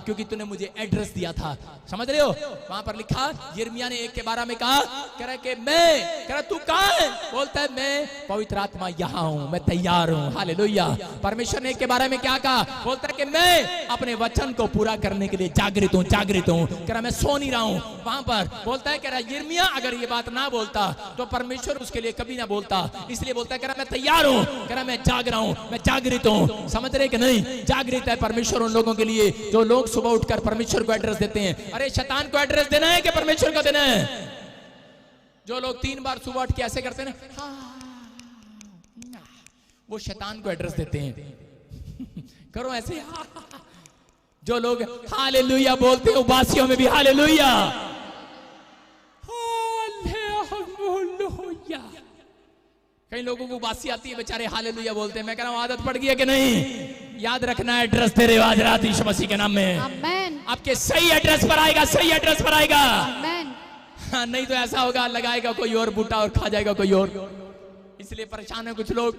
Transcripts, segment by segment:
क्योंकि तूने मुझे एड्रेस दिया था। समझ रहे हो? वहां पर लिखा, यिर्मयाह ने 1 के 12 में कहा, कह रहा कि मैं, कह रहा तू कहां है? बोलता है मैं पवित्र आत्मा यहां हूं, मैं तैयार हूं। हालेलुया। परमेश्वर ने 1 के 12 में क्या कहा? बोलता है कि मैं अपने वचन को पूरा करने के लिए जागृत हूं, जागृत हूं। कह रहा मैं सो नहीं रहा हूं। वहां पर बोलता है, कह रहा यिर्मयाह अगर ये बात ना बोलता तो परमेश्वर उसके लिए कभी ना बोलता, इसलिए बोलता है, कह रहा मैं तैयार हूं, कह रहा मैं जाग रहा हूं, मैं जागृत हूं। समझ रहे कि नहीं? जागृत है परमेश्वर उन लोगों के लिए जो लोग सुबह उठकर परमेश्वर को एड्रेस देते हैं। अरे शैतान को एड्रेस देना है कि परमेश्वर को देना है? जो लोग 3 बार सुबह उठ के ऐसे करते हैं ना, वो शैतान को एड्रेस देते हैं। करो ऐसे। जो लोग हालेलुया बोलते हैं, उबासियों में भी हालेलुया, हालेलुया। कई लोगों को उबासी आती है, बेचारे हालेलुया बोलते हैं। मैं कह रहा हूं आदत पड़ गई है कि नहीं? याद रखना है, एड्रेस तेरे आज रात यीशु मसीह के नाम में आपके सही एड्रेस पर आएगा, सही एड्रेस पर आएगा। हाँ, नहीं तो ऐसा होगा, लगाएगा कोई और बूटा और खा जाएगा कोई और। इसलिए परेशान है कुछ लोग,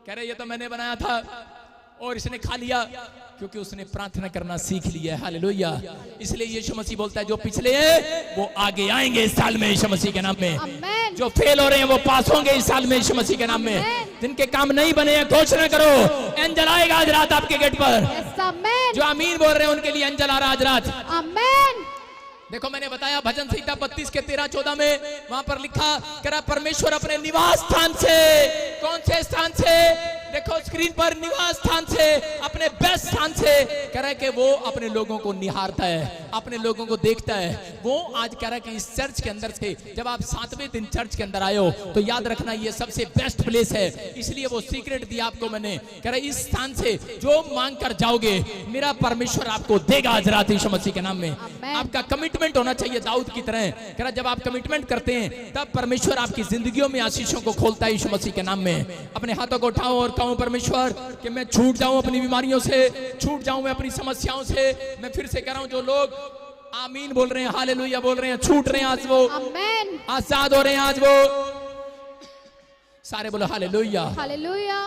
कह रहे ये तो मैंने बनाया था और इसने खा लिया, क्योंकि उसने प्रार्थना करना सीख लिया है। हालेलुया। इसलिए यीशु मसीह बोलता है जो पिछले हैं वो आगे आएंगे इस साल में यीशु मसीह के नाम में। जो फेल हो रहे हैं वो पास होंगे इस साल में यीशु मसीह के नाम में। जिनके काम नहीं बने हैं घोषणा करो, एंजल आएगा आज रात आपके गेट पर। जो आमीन बोल रहे हैं उनके लिए एंजल आ रहा आज रात। आमीन। देखो मैंने बताया भजन संहिता 32 के 13-14 में वहां पर लिखा, कह रहा परमेश्वर अपने निवास स्थान से, कौन से स्थान से? देखो स्क्रीन पर, निवास स्थान से, अपने बेस्ट स्थान से, कह रहा है कि वो अपने लोगों को निहारता है, अपने लोगों को देखता है। वो आज कह रहा है कि इस चर्च के अंदर से जब आप 7वें दिन चर्च के अंदर आए हो तो याद रखना ये सबसे बेस्ट प्लेस है। इसलिए वो सीक्रेट दिया आपको मैंने, कह रहा है इस स्थान से जो मांग कर जाओगे मेरा परमेश्वर आपको देगा आज रात यीशु मसीह के नाम में। आपका कमिटमेंट होना चाहिए दाऊद की तरह। कह रहा जब आप कमिटमेंट करते हैं तब परमेश्वर आपकी जिंदगियों में आशीषों को खोलता है यीशु मसीह के नाम में। अपने हाथों को उठाओ और कहूं परमेश्वर कि मैं छूट जाऊं अपनी बीमारियों से, छूट जाऊं मैं अपनी समस्याओं से। मैं फिर से कह रहा हूं जो लोग आमीन बोल रहे हैं, हालेलुया बोल रहे हैं, छूट रहे हैं आज वो, आजाद हो रहे हैं आज वो। सारे बोलो हालेलुया, हालेलुया।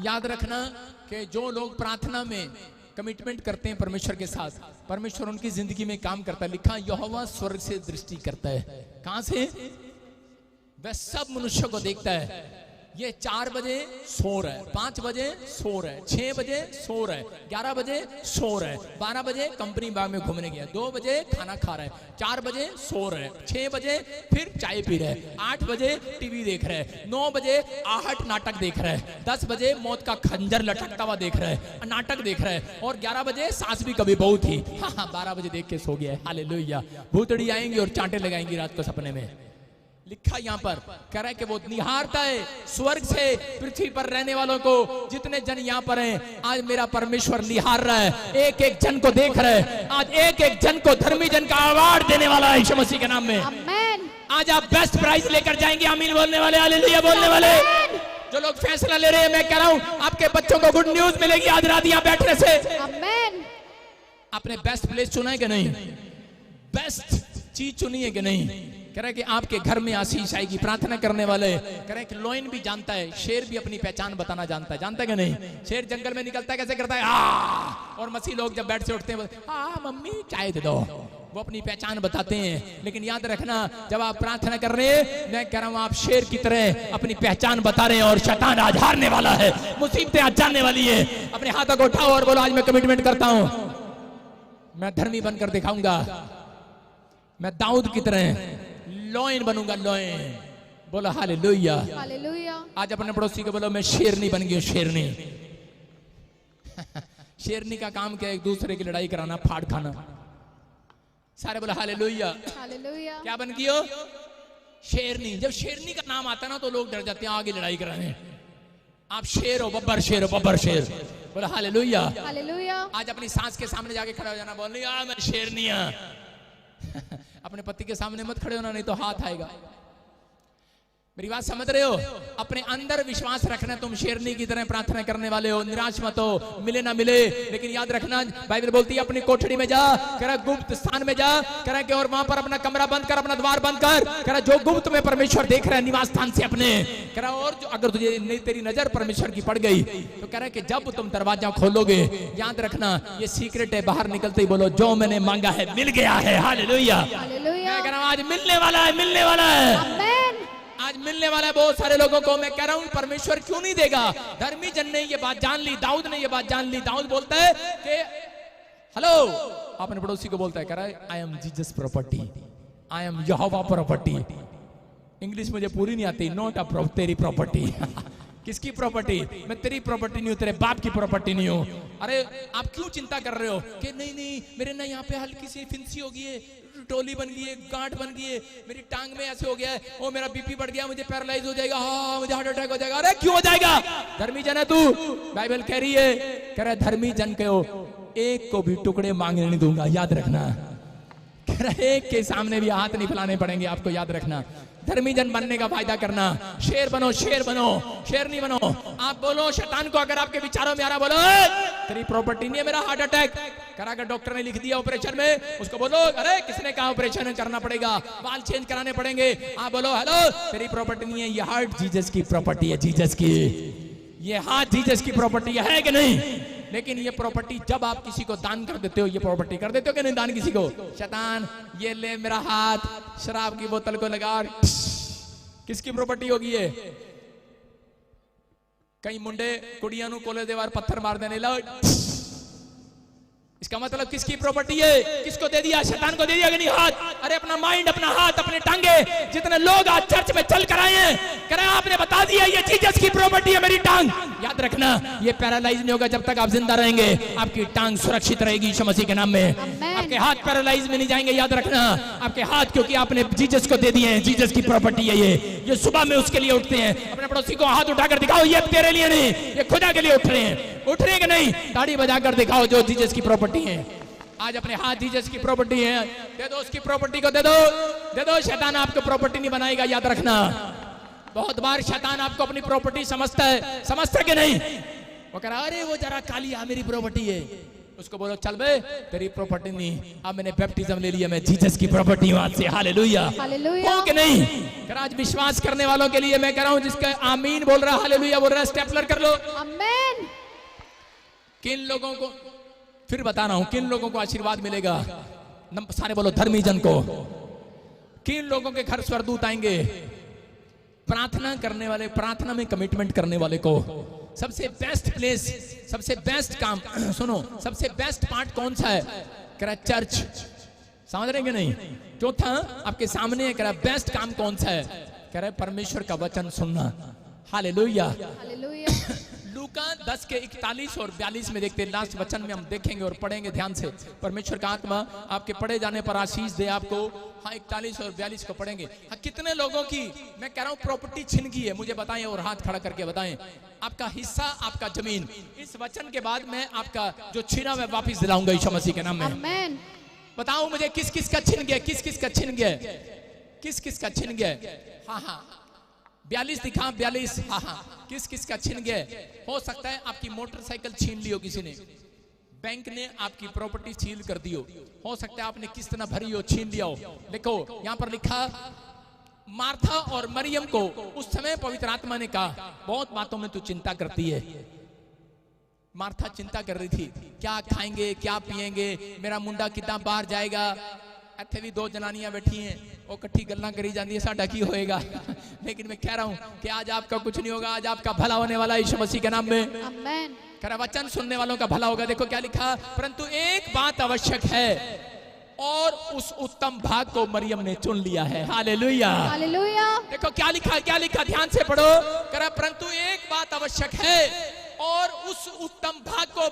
याद रखना कि जो लोग प्रार्थना में कमिटमेंट करते हैं परमेश्वर के साथ, परमेश्वर उनकी जिंदगी में काम करता है। लिखा यहोवा स्वर्ग से दृष्टि करता है। कहां से? वह सब मनुष्यों को देखता है। ये 4 बजे सो रहा है, 5 बजे सो रहा है, 6 बजे सो रहा है, 11 बजे सो रहा है, 12 बजे कंपनी बाग में घूमने गया, 2 बजे खाना खा रहा है, 4 बजे सो रहा है, 6 बजे फिर चाय पी रहा है, 8 बजे टीवी देख रहा है, 9 बजे आहट नाटक देख रहा है, 10 बजे मौत का खंजर लटकता हुआ देख रहा है, नाटक देख रहा है, और 11 बजे सास भी कभी बहू थी। हाँ, 12 बजे देख के सो गया है। हालेलुया। भूतड़ी आएंगी और चांटे लगाएंगी रात को सपने में। लिखा यहाँ पर, कह रहा है कि वो निहारता है स्वर्ग से पृथ्वी पर रहने वालों को। जितने जन यहाँ पर हैं आज मेरा परमेश्वर निहार रहा है, एक एक जन को देख रहा है। आज एक एक जन को धर्मी जन का अवार्ड देने वाला है यीशु मसीह के नाम में। आमीन। आज आप बेस्ट प्राइज लेकर जाएंगे। आमीन बोलने वाले, हालेलुया बोलने वाले। जो लोग फैसला ले रहे हैं, मैं कह रहा हूँ आपके बच्चों को गुड न्यूज मिलेगी आज रात यहाँ बैठने से। आमीन। आपने बेस्ट प्लेस चुना है कि नहीं? बेस्ट चीज चुनी है कि नहीं? कह रहा है कि आपके घर में आशीष आएगी। प्रार्थना करने वाले कह रहे हैं कि लोइन भी जानता है, शेर भी अपनी पहचान बताना जानता है। जानता है कि नहीं? शेर जंगल में निकलता है कैसे करता है, आ! और मसीह लोग जब बेड से उठते हैं, हाँ मम्मी चाय दे दो, वो अपनी पहचान बताते हैं। लेकिन याद रखना जब आप प्रार्थना कर रहे हैं, मैं कह रहा हूं आप शेर की तरह अपनी पहचान बता रहे हैं और शैतान आज हारने वाला है, मुसीबतें आज जानने वाली है। अपने हाथों को उठाओ और बोलो आज मैं कमिटमेंट करता हूं, मैं धर्मी बनकर दिखाऊंगा, मैं दाऊद की तरह लॉयन बनूंगा, लॉयन। बोलो हालेलुया, हालेलुया। आज अपने पड़ोसी को बोलो मैं शेरनी बन गई, शेरनी। शेरनी का काम क्या है? एक दूसरे की लड़ाई कराना, फाड़ खाना। सारे बोलो हालेलुया, हालेलुया। क्या बन गई हो? शेरनी। जब शेरनी का नाम आता ना तो लोग डर जाते हैं आगे लड़ाई कराने। आप शेर हो, बब्बर शेर हो, बब्बर शेर। बोलो हालेलुया, हालेलुया। आज अपनी सास के सामने जाके खड़ा हो जाना, बोलनी मैं शेरनी हूं। अपने पति के सामने मत खड़े होना, नहीं तो हाथ आएगा। मेरी बात समझ रहे हो? अपने अंदर विश्वास रखना। तुम शेरनी की तरह प्रार्थना करने वाले हो, निराश मत हो, मिले ना मिले, लेकिन याद रखना बाइबल बोलती है अपनी कोठड़ी में जा, कह गुप्त स्थान में जा, कह के और वहां पर अपना कमरा बंद कर, अपना द्वार बंद कर, कह जो गुप्त में परमेश्वर देख रहा है निवास स्थान से अपने, कह और जो अगर तुझे नहीं तेरी नजर परमेश्वर की पड़ गई तो कह रहा कि जब तुम दरवाजा खोलोगे, याद रखना ये सीक्रेट है, बाहर निकलते ही बोलो जो मैंने मांगा है मिल गया है। हालेलुया। मैं कह रहा हूं आज मिलने वाला है, मिलने वाला है, आज मिलने वाला है बहुत सारे लोगों को। मैं कह रहा हूं परमेश्वर क्यों नहीं देगा? धर्मी जन ने ये बात जान ली, दाऊद ने ये बात जान ली। दाऊद बोलता है कि हेलो, अपने पड़ोसी को बोलता है, कह रहा है I am Jesus property, I am Jehovah property. English मुझे पूरी नहीं आती। नॉट अ तेरी प्रॉपर्टी। किसकी प्रॉपर्टी? मैं तेरी प्रॉपर्टी नहीं हूं, तेरे बाप की प्रॉपर्टी नहीं हूं। अरे आप क्यों चिंता कर रहे हो कि नहीं नहीं मेरे ना यहाँ पे हल्की सी फिंसी हो गई है, टोली बन गई है, गांठ बन गई है, मेरी टांग में ऐसे हो गया है, ओ मेरा बीपी बढ़ गया, मुझे पैरालाइज हो जाएगा, हाँ मुझे हार्ट अटैक हो जाएगा। अरे क्यों हो जाएगा? धर्मी जन है तू। बाइबल कह रही है, कह रहा है धर्मी जन के हो एक को भी टुकड़े मांगने नहीं दूंगा, याद रखना। कह रहा है एक के सामने भी हाथ नहीं फैलाने पड़ेंगे आपको, याद रखना। धर्मी जन बनने का फायदा करना। शेर बनो, शेर बनो, शेर नहीं बनो। आप बोलो शैतान को, अगर आपके विचारों में आ रहा, बोलो तेरी प्रॉपर्टी नहीं है मेरा हार्ट अटैक। करा कर डॉक्टर ने लिख दिया ऑपरेशन में, उसको बोलो अरे किसने कहा ऑपरेशन करना पड़ेगा, बाल चेंज कराने पड़ेंगे। आप बोलो हेलो तेरी प्रॉपर्टी नहीं है, ये हार्ट जीसस की प्रॉपर्टी है, जीसस की। ये हाथ जीसस की प्रॉपर्टी है कि नहीं? लेकिन ये प्रॉपर्टी जब आप किसी को दान कर देते हो, ये प्रॉपर्टी कर देते हो कि नहीं दान किसी को? शैतान ये ले मेरा हाथ शराब की बोतल को लगा, किसकी प्रॉपर्टी होगी ये? कई मुंडे कुड़ियां नु कोले दे बार पत्थर मार देने लग, इसका मतलब किसकी प्रॉपर्टी है? किसको दे दिया? शैतान को दे दिया कि नहीं हाथ? अरे अपना माइंड, अपना हाथ, अपने टांगे। जितने लोग आज चर्च में चल कर आए हैं, कह रहे हैं आपने बता दिया ये जीसस की प्रॉपर्टी है मेरी टांग। याद रखना ये पैरालाइज नहीं होगा जब तक आप जिंदा रहेंगे। आपकी टांग सुरक्षित रहेगी यीशु मसीह के नाम में। आपके हाथ पैरालाइज में नहीं जाएंगे, याद रखना। आपके हाथ क्योंकि आपने जीसस को दे दिए हैं, जीसस की प्रॉपर्टी है ये सुबह में उसके लिए उठते हैं। अपने पड़ोसी को हाथ उठाकर दिखाओ, ये तेरे लिए नहीं, ये खुदा के लिए उठ रहे हैं। उठ रहे कि नहीं? ताड़ी बजाकर दिखाओ जो जीसस की प्रॉपर्टी है। आज अपने हाथ जीसस की प्रॉपर्टी है, दे दो उसकी प्रॉपर्टी को, दे दो, दे दो। शैतान आपको प्रॉपर्टी नहीं बनाएगा, याद रखना। बहुत बार शैतान आपको अपनी प्रॉपर्टी समझता है, समझता कि नहीं? वो कह रहा अरे वो जरा काली मेरी प्रॉपर्टी है, उसको बोलो चल बे तेरी प्रॉपर्टी नहीं, अब मैंने बैप्टिज्म ले लिया, मैं जीसस की प्रॉपर्टी हूं आज से। हालेलुया, हो कि नहीं? आज विश्वास करने वालों के लिए मैं कह रहा हूं, जिसका आमीन बोल रहा, हालेलुया बोल रहा, स्टेपलर कर लो। आमीन। किन लोगों को, फिर बता रहा हूं किन लोगों को आशीर्वाद मिलेगा? सारे बोलो धर्मी जन को। किन लोगों के घर स्वर्गदूत आएंगे? प्रार्थना करने वाले, प्रार्थना में कमिटमेंट करने वाले को। सबसे बेस्ट प्लेस, सबसे बेस्ट काम सुनो, सबसे बेस्ट पार्ट कौन सा है? कह रहा चर्च। समझ रहे कि नहीं? चौथा आपके सामने है, कह रहा बेस्ट काम कौन सा है? कह रहा परमेश्वर का वचन सुनना। Hallelujah, hallelujah. लूका 10 के 41 और 42 में देखते हैं, लास्ट वचन में हम देखेंगे और पढ़ेंगे ध्यान से। परमेश्वर का आत्मा आपके पढ़े जाने पर आशीष दे आपको। हाँ 41 और 42 को पढ़ेंगे। हाँ कितने लोगों की मैं कह रहा हूँ प्रॉपर्टी छिन गई है, मुझे बताएं और हाथ खड़ा करके बताएं। आपका हिस्सा, आपका जमीन, इस वचन के बाद मैं आपका जो छीना मैं वापिस दिलाऊंगा यीशु मसीह के नाम में। आमीन। बताओ मुझे किस किस का छिन गया, किस किस का छिन गया, किस किस का छिन गया? हाँ हाँ 42 दिखा, 42। हाँ हाँ किस किस का छिन गया? हो सकता है आपकी मोटरसाइकिल छीन ली हो किसी ने, बैंक ने आपकी प्रॉपर्टी सील कर दी हो सकता है आपने किस्त ना भरी हो, छीन लिया हो। देखो यहाँ पर लिखा, मार्था और मरियम को उस समय पवित्र आत्मा ने कहा बहुत बातों में तू चिंता करती है। मार्था चिंता कर रही थी, क्या खाएंगे, क्या पिएंगे, मेरा मुंडा कितना बाहर जाएगा। इतने भी 2 जनानियां बैठी हैं, वो कट्ठी गल्ला करी जाती है, साडा की होएगा। लेकिन मैं कह रहा हूं कि आज आपका कुछ नहीं होगा, आज आपका भला होने वाला है यीशु मसीह के नाम में। आमीन। कह रहा वचन सुनने वालों का भला होगा। देखो क्या लिखा, परंतु एक बात आवश्यक है और उस उत्तम भाग को मरियम ने चुन लिया है। Hallelujah, hallelujah. देखो क्या लिखा, क्या लिखा, ध्यान से पढ़ो। कह रहा परंतु एक बात आवश्यक है और उस उत्तम भाग को,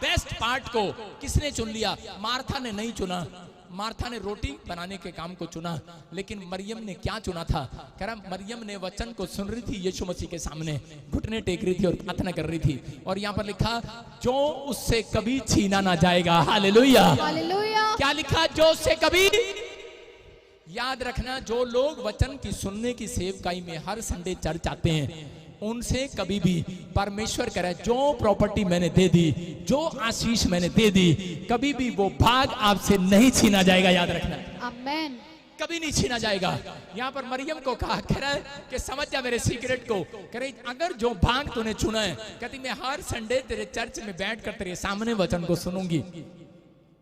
बेस्ट पार्ट को किसने चुन लिया? मार्था ने नहीं चुना। मार्था ने रोटी बनाने के काम को चुना, लेकिन मरियम ने क्या चुना था? कह रहा मरियम ने वचन को सुन रही थी, यीशु मसीह के सामने घुटने टेक रही थी और प्रार्थना कर रही थी। और यहाँ पर लिखा जो उससे कभी छीना ना जाएगा। Hallelujah, hallelujah. क्या लिखा? जो उससे कभी याद रखना, जो लोग वचन की सुनने की सेवकाई में हर संडे चर्च आते हैं, उनसे कभी भी परमेश्वर कह रहा है, जो प्रॉपर्टी मैंने दे दी, जो आशीष मैंने दे दी, कभी भी वो भाग आपसे नहीं छीना जाएगा। याद रखना, आमेन। कभी नहीं छीना जाएगा। यहाँ पर मरियम को कहा, कह रहा है कि समझ जा मेरे सीक्रेट को। कह रही, अगर जो भाग तूने चुना है, कहती मैं हर संडे तेरे चर्च में बैठ कर तेरे सामने वचन को सुनूंगी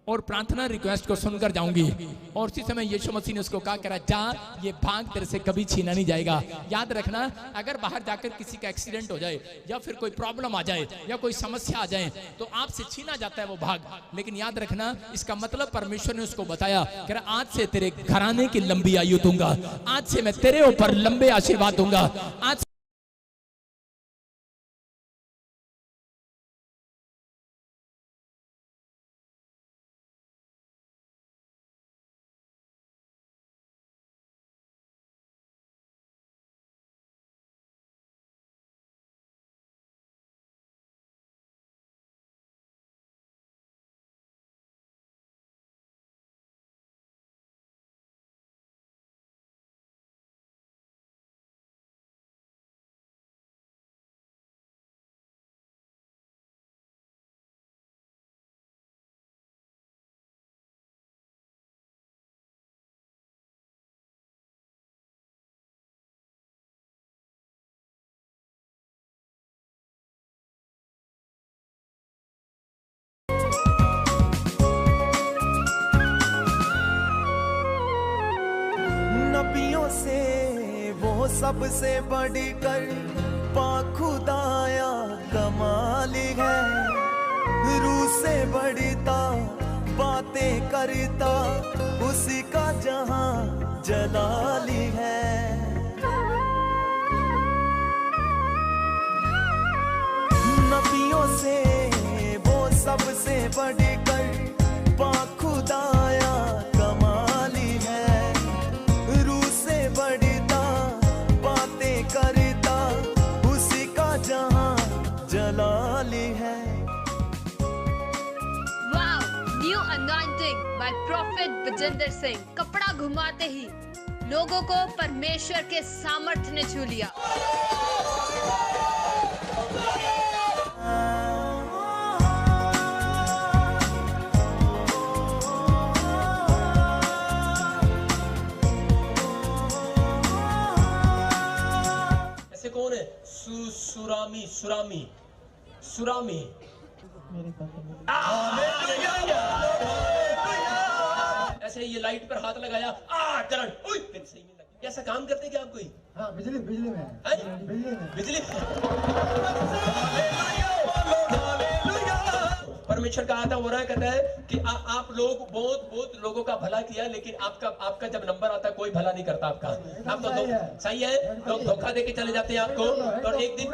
और प्रार्थना रिक्वेस्ट को सुनकर जाऊंगी। और उसी समय यीशु मसीह ने उसको कहा, कह रहा जा, ये भाग तेरे से कभी छीना नहीं जाएगा। याद रखना, अगर बाहर जाकर किसी का एक्सीडेंट हो जाए या फिर कोई प्रॉब्लम आ जाए या कोई समस्या आ जाए तो आपसे छीना जाता है वो भाग, लेकिन याद रखना, इसका मतलब परमेश्वर ने उसको बताया, कह रहा आज से तेरे घराने की लंबी आयु दूंगा, आज से मैं तेरे ऊपर लंबे आशीर्वाद दूंगा, आज नबियों से वो सबसे बड़ी कर पाखुदाया कमाली है, रूह से बढ़ता बातें करता उसी का जहां जलाली है। नबियों से वो सबसे बड़ी कर पाखुदाया कमाली है, रूह से बढ़ता बातें करता उसी का जहां जलाली है। Wow, new anointing by profit Bajinder Singh. कपड़ा घुमाते ही लोगों को परमेश्वर के सामर्थ्य ने छू लिया। ऐसे कौन है? सुरामी सुरामी सुरामी। ऐसे ये लाइट पर हाथ लगाया, करंट, फिर सही में लगी। ऐसा काम करते क्या आप कोई? हाँ, बिजली में बिजली परमेश्वर का आता हो रहा है, कहता है कि आप लोग बहुत लोगों का भला किया, लेकिन आपका जब नंबर आता है कोई भला नहीं करता आपका। आप तो सही है, तो धोखा देके चले जाते हैं आपको। और एक दिन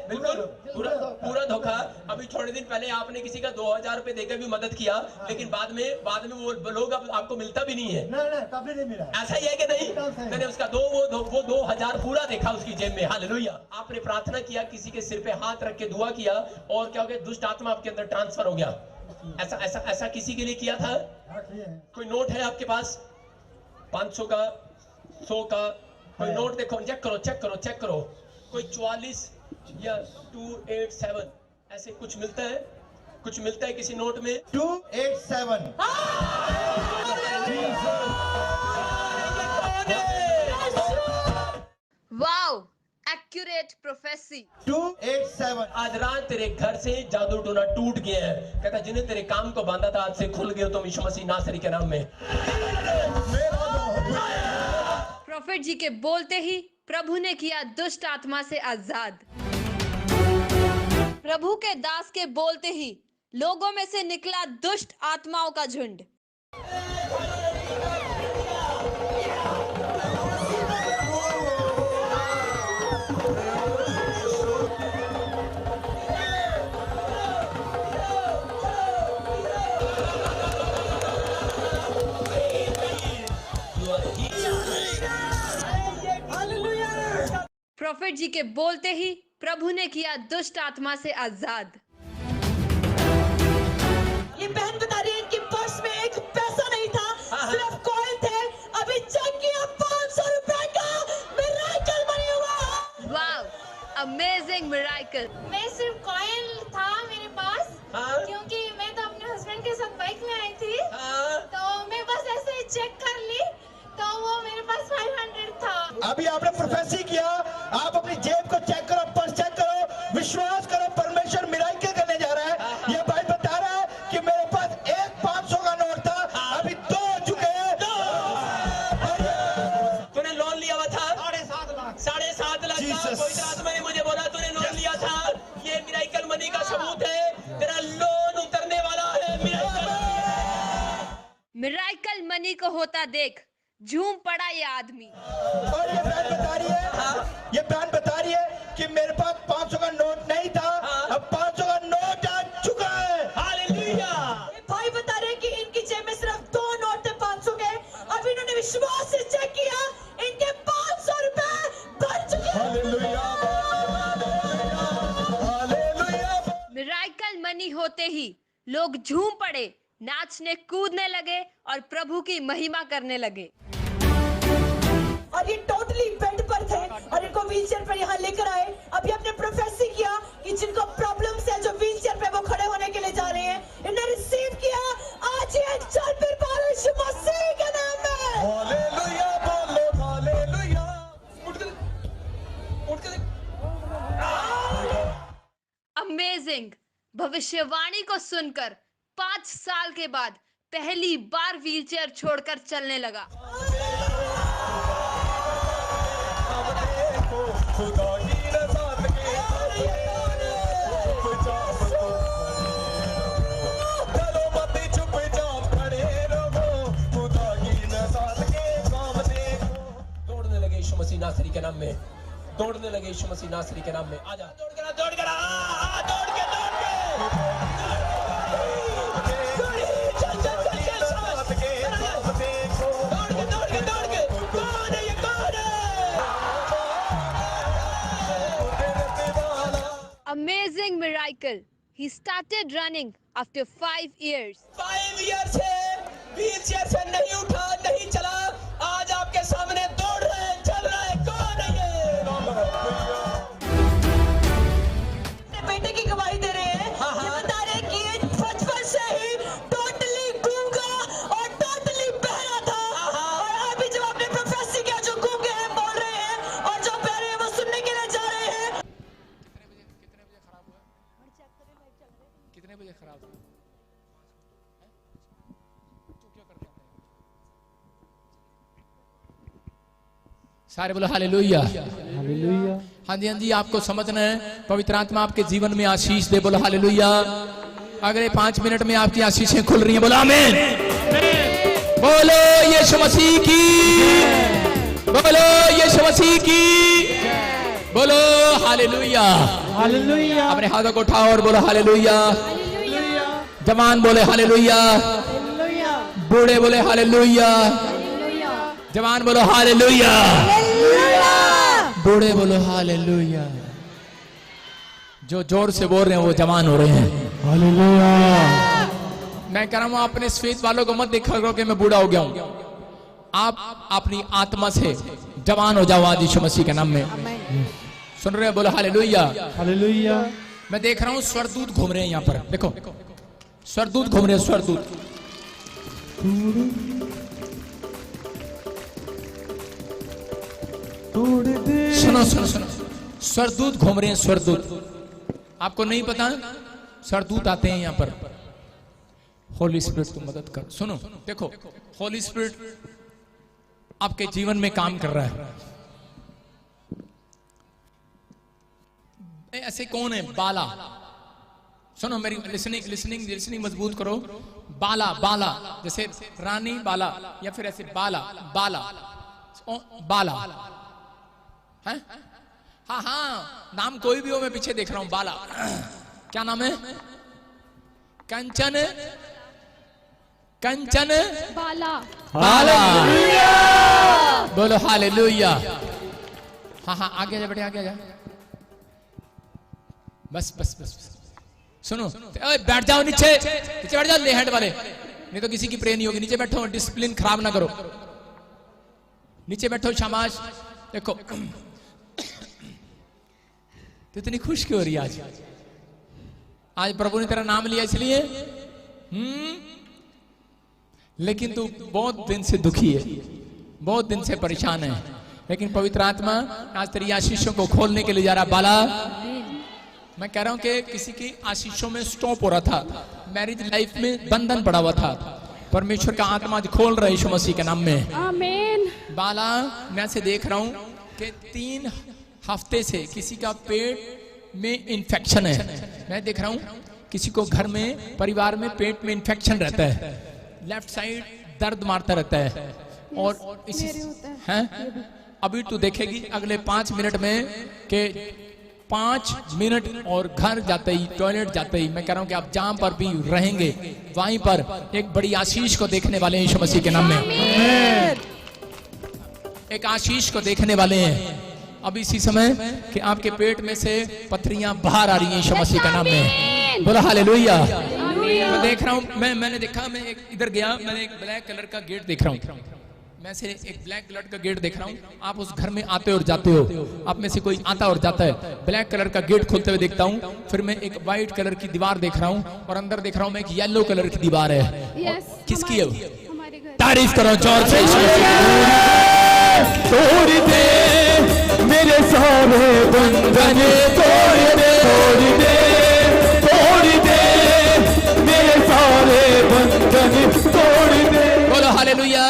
बिल्कुल पूरा धोखा। अभी थोड़े दिन पहले आपने किसी का 2000 रुपए देकर भी मदद किया, लेकिन बाद में वो लोग अब आपको मिलता भी नहीं है। नहीं मिला। ऐसा ही है कि नहीं? मैंने उसका वो 2000 पूरा देखा उसकी जेब में। हालेलुया। आपने प्रार्थना किया, किसी के सिर पे हाथ रख के दुआ किया, और क्या हो गया? दुष्ट आत्मा आपके अंदर ट्रांसफर हो गया। ऐसा किसी के लिए किया था? कोई नोट है आपके पास? 500 का, 100 का कोई नोट देखो, चेक करो। कोई 44 या 287 ऐसे कुछ मिलता है किसी नोट में? 287। Wow, accurate prophecy. 287। आज रात तेरे घर से जादू टोना टूट गया है। कहता जिन्हें तेरे काम को बांधा था आज से खुल गए तुम यीशु मसीह नासरी के नाम में। प्रॉफिट जी के बोलते ही प्रभु ने किया दुष्ट आत्मा से आजाद। प्रभु के दास के बोलते ही लोगों में से निकला दुष्ट आत्माओं का झुंड। प्रॉफिट जी के बोलते ही प्रभु ने किया दुष्ट आत्मा से आजाद। ये बहन बता रही है इनके पर्स में एक पैसा नहीं था, सिर्फ कॉइन थे। अभी चेक कर ली तो वो मेरे पास 500 था। अभी आपने प्रोफेसी किया, आप अपनी जेब को चेक करो, पर्स चेक करो, विश्वास करो, परमेश्वर मिराकल करने जा रहा है। ये भाई बता रहा है कि मेरे पास एक 500 का नोट था, अभी 2 हो चुके हैं। तूने लोन लिया हुआ था 7.5 लाख का। कोई आत्मा ने मुझे बोला तूने लोन लिया था। ये मिराकल मनी का सबूत है, तेरा लोन उतरने वाला है। मिराकल मनी को होता देख झूम पड़ा ये आदमी। और ये बहन बता रही है, ये बहन बता रही है कि मेरे पास 500 का नोट नहीं था, अब 500 का नोट आ चुका है। हालेलुया। ये भाई बता रहे हैं कि इनकी जेब में सिर्फ 2 नोट थे 500 के। अब इन्होंने विश्वास से चेक किया, इनके 500 रुपए भर चुके हैं। मिराकल मनी होते ही लोग झूम पड़े, नाचने कूदने लगे और प्रभु की महिमा करने लगे। और ये टोटली बेड पर थे और इनको व्हीलचेयर पर यहाँ लेकर आए। अभी आपने प्रोफेसी किया कि जिनको प्रॉब्लम्स है, जो व्हीलचेयर पे वो खड़े होने के लिए जा रहे हैं, इन्हें रिसीव किया। आज ये चल फिर पा यीशु मसीह के नाम में। हालेलुया, बोलो हालेलुया। उठ के अमेजिंग। भविष्यवाणी को सुनकर 5 साल के बाद पहली बार व्हीलचेयर छोड़कर चलने लगा। दौड़ने लगे यीशु मसीह नासरी के नाम में। दौड़ने लगे यीशु मसीह नासरी के नाम में। आजा दौड़ के दौड़ के दौड़ के Amazing miracle. He started running after 5 years. 5 years से व्हीलचेयर से नहीं उठा, नहीं चला, आज आपके सामने दौड़ रहा है, चल रहा है। कौन है ये? अपने बेटे की गवाही दे रहे हैं। ये बता रहे हैं कि ये बचपन से ही टोटली गूंगा और टोटली बहरा था। और अभी जब आपने प्रोफेसी किया, जो गूंगे हैं बोल रहे हैं और जो बहरे हैं वो सुनने के लिए जा रहे हैं। कितने बजे खराब हुआ? सारे बोलो हालेलुया। हाँ जी, हाँ जी, आपको समझना है, पवित्र आत्मा आपके जीवन में आशीष दे। बोलो हालेलुया। अगले 5 मिनट में आपकी आशीषें खुल रही हैं। बोलो आमीन। बोलो यीशु मसीह की, बोलो यीशु मसीह की, बोलो हालेलुया। हालेलुया। अपने हाथों को उठाओ और बोलो हालेलुया। जवान बोले हालेलुया, बूढ़े बोले हालेलुया, जवान बोलो हालेलुया, बूढ़े बोलो हालेलुया। जो जोर से बोल रहे हैं वो जवान हो रहे हैं। हालेलुया। मैं कह रहा हूं अपने स्पेस वालों को मत देखा करो कि मैं बूढ़ा हो गया हूं। आप अपनी आत्मा से जवान हो जाओ आज यीशु मसीह के नाम में। सुन रहे हो? बोलो हालेलुया। हालेलुया। मैं देख रहा हूं स्वर्गदूत घूम रहे हैं यहाँ पर। देखो स्वर्गदूत घूम रहे हैं, स्वर्गदूत। सुनो सुनो सुनो, स्वर्गदूत घूम रहे हैं, स्वर्गदूत। आपको नहीं पता? स्वर्गदूत आते हैं यहाँ पर। होली स्पिरिट तुम मदद कर। सुनो देखो, होली स्पिरिट आपके जीवन में काम कर रहा है। ऐसे कौन है? बाला। सुनो मेरी लिसनिंग लिसनिंग लिसनिंग मजबूत करो। बाला, बाला जैसे रानी बाला या फिर ऐसे बाला, बाला, बाला है? हाँ हाँ, नाम कोई भी हो, मैं पीछे देख रहा हूं। बाला, क्या नाम है? कंचन, कंचन बाला। बाला। बोलो हालेलुया। हाँ हाँ, आगे जा बेटे, आगे जा। बस बस बस, बस। सुनो, बैठ जाओ नीचे, नीचे बैठ जाओ, ले हैंड वाले, नहीं तो किसी की प्रे नहीं होगी। नीचे बैठो, डिसिप्लिन खराब ना करो। नीचे बैठो, शाबाश। देखो तो इतनी खुश क्यों हो रही है आज? आज प्रभु ने तेरा नाम लिया इसलिए। लेकिन तू बहुत दिन से दुखी है, बहुत दिन से परेशान है, लेकिन पवित्र आत्मा आज तेरी आशीषों को खोलने के लिए जा रहा। बाला, मैं कह रहा हूं कि किसी की आशीषों में स्टॉप हो रहा था, मैरिज लाइफ में बंधन पड़ा हुआ था, परमेश्वर का आत्मा आज खोल रहा है यीशु मसीह के नाम में। आमीन। बाला, मैं ऐसे देख रहा हूं कि 3 हफ्ते से किसी का पेट में इन्फेक्शन है। मैं देख रहा हूं किसी को घर में, परिवार में पेट में इन्फेक्शन रहता है, लेफ्ट साइड दर्द मारता रहता है। और इसी हैं अभी तू देखेगी अगले 5 मिनट में कि 5 मिनट और घर जाते ही, टॉयलेट जाते ही, मैं कह रहा हूं कि आप जहां पर भी रहेंगे वहीं पर एक बड़ी आशीष को देखने वाले हैं यीशु मसीह के नाम में। एक आशीष को देखने वाले हैं अब इसी समय कि आपके पेट में से पथरियां बाहर आ रही हैं यीशु मसीह के नाम में। बोला हालेलुया। मैं देख रहा हूं, मैंने देखा, मैं इधर गया, मैंने एक ब्लैक कलर का गेट देख रहा हूं, मैं से एक ब्लैक कलर का गेट देख रहा हूं। आप उस घर में आते और जाते हो, आप में से कोई आता और जाता है, ब्लैक कलर का गेट खोलते हुए देखता हूं। फिर मैं एक व्हाइट कलर की दीवार देख रहा हूं और अंदर देख रहा हूं मैं एक येलो कलर की दीवार है। किसकी है? हमारे घर। तारीफ करो जोर से। तोड़ दे मेरे सारे बंधन, तोड़ दे, तोड़ दे, तोड़ दे मेरे सारे बंधन, तोड़ दे। बोलो हालेलुया।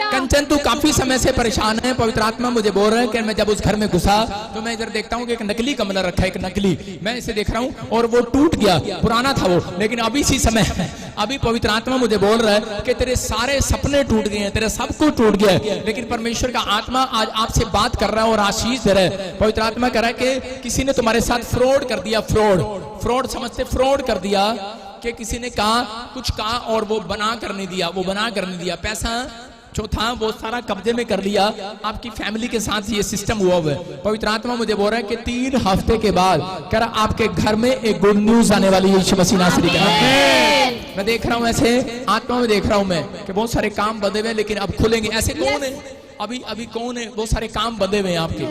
कंचन, तू काफी समय से परेशान है, पवित्र आत्मा मुझे बोल रहा है कि मैं जब उस घर में घुसा तो मैं इधर देखता हूँ कि एक नकली कमला रखा है, एक नकली, मैं इसे देख रहा हूँ और वो टूट गया, पुराना था वो, लेकिन अभी इसी समय अभी पवित्र आत्मा मुझे बोल रहा है कि तेरे सारे सपने टूट गए हैं, तेरे सब कुछ टूट गया है, लेकिन परमेश्वर का आत्मा आज आपसे बात कर रहा है और आशीष दे रहा है। पवित्र आत्मा कह रहा है कि किसी ने तुम्हारे साथ फ्रॉड कर दिया, फ्रॉड समझते, फ्रॉड कर दिया कि किसी ने कहा, कुछ कहा और वो बना कर नहीं दिया, वो बना कर नहीं दिया, पैसा जो था वो सारा कब्जे में कर लिया। आपकी फैमिली के साथ ये सिस्टम हुआ है। पवित्र आत्मा मुझे बोल रहा है कि 3 हफ्ते के बाद कह रहा आपके घर में एक गुड न्यूज आने वाली है यीशु मसीह नासरी के नाम में। मैं देख रहा हूँ ऐसे आत्मा में देख रहा हूँ मैं कि बहुत सारे काम बंधे हुए लेकिन अब खुलेंगे। ऐसे कौन है? अभी कौन है? बहुत सारे काम बंधे हुए हैं आपके।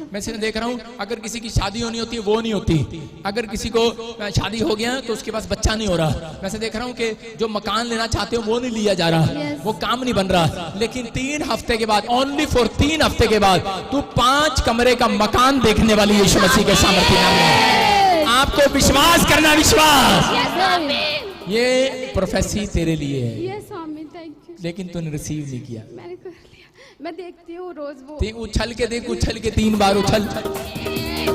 मैं सिर्फ देख रहा हूँ अगर किसी की शादी होनी होती है वो नहीं होती, अगर किसी को शादी हो गया तो उसके पास बच्चा नहीं हो रहा। मैं देख रहा हूँ कि जो मकान लेना चाहते हो वो नहीं लिया जा रहा, वो काम नहीं बन रहा। लेकिन 3 हफ्ते के बाद, ओनली फॉर 3 हफ्ते के बाद तू 5 कमरे का मकान देखने वाली है यीशु मसीह के सामर्थ्य नाम में। आपको विश्वास करना, विश्वास, ये प्रोफेसी तेरे लिए है, लेकिन तूने रिसीव नहीं किया। मैंने कर लिया, मैं देखती हूँ रोज वो। उछल के देख, उछल के 3 बार उछल।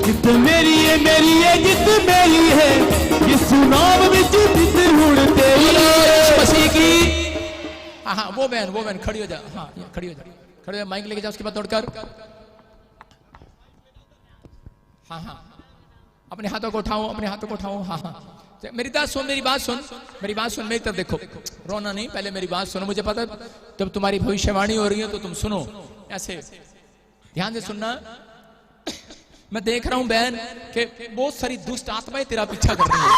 जित मेरी है, मेरी है, जित मेरी है, इस नाम विच जित हुण तेरी यीशु मसीह की। हाँ, वो बहन खड़ी हो जा, हाँ खड़ी हो जा, माइक लेके जा, उसके बाद दौड़कर, हाँ अपने हाथों को उठाओ, अपने हाथों को उठाओ। हाँ मेरी बात सुन, मेरी बात सुन, मेरी तरफ देखो, रोना नहीं, पहले मेरी बात सुनो। मुझे पता जब तुम्हारी भविष्यवाणी हो रही है तो तुम सुनो, ऐसे ध्यान से सुनना। मैं देख रहा हूं बहन कि बहुत सारी दुष्ट आत्माएं तेरा पीछा कर रही हैं।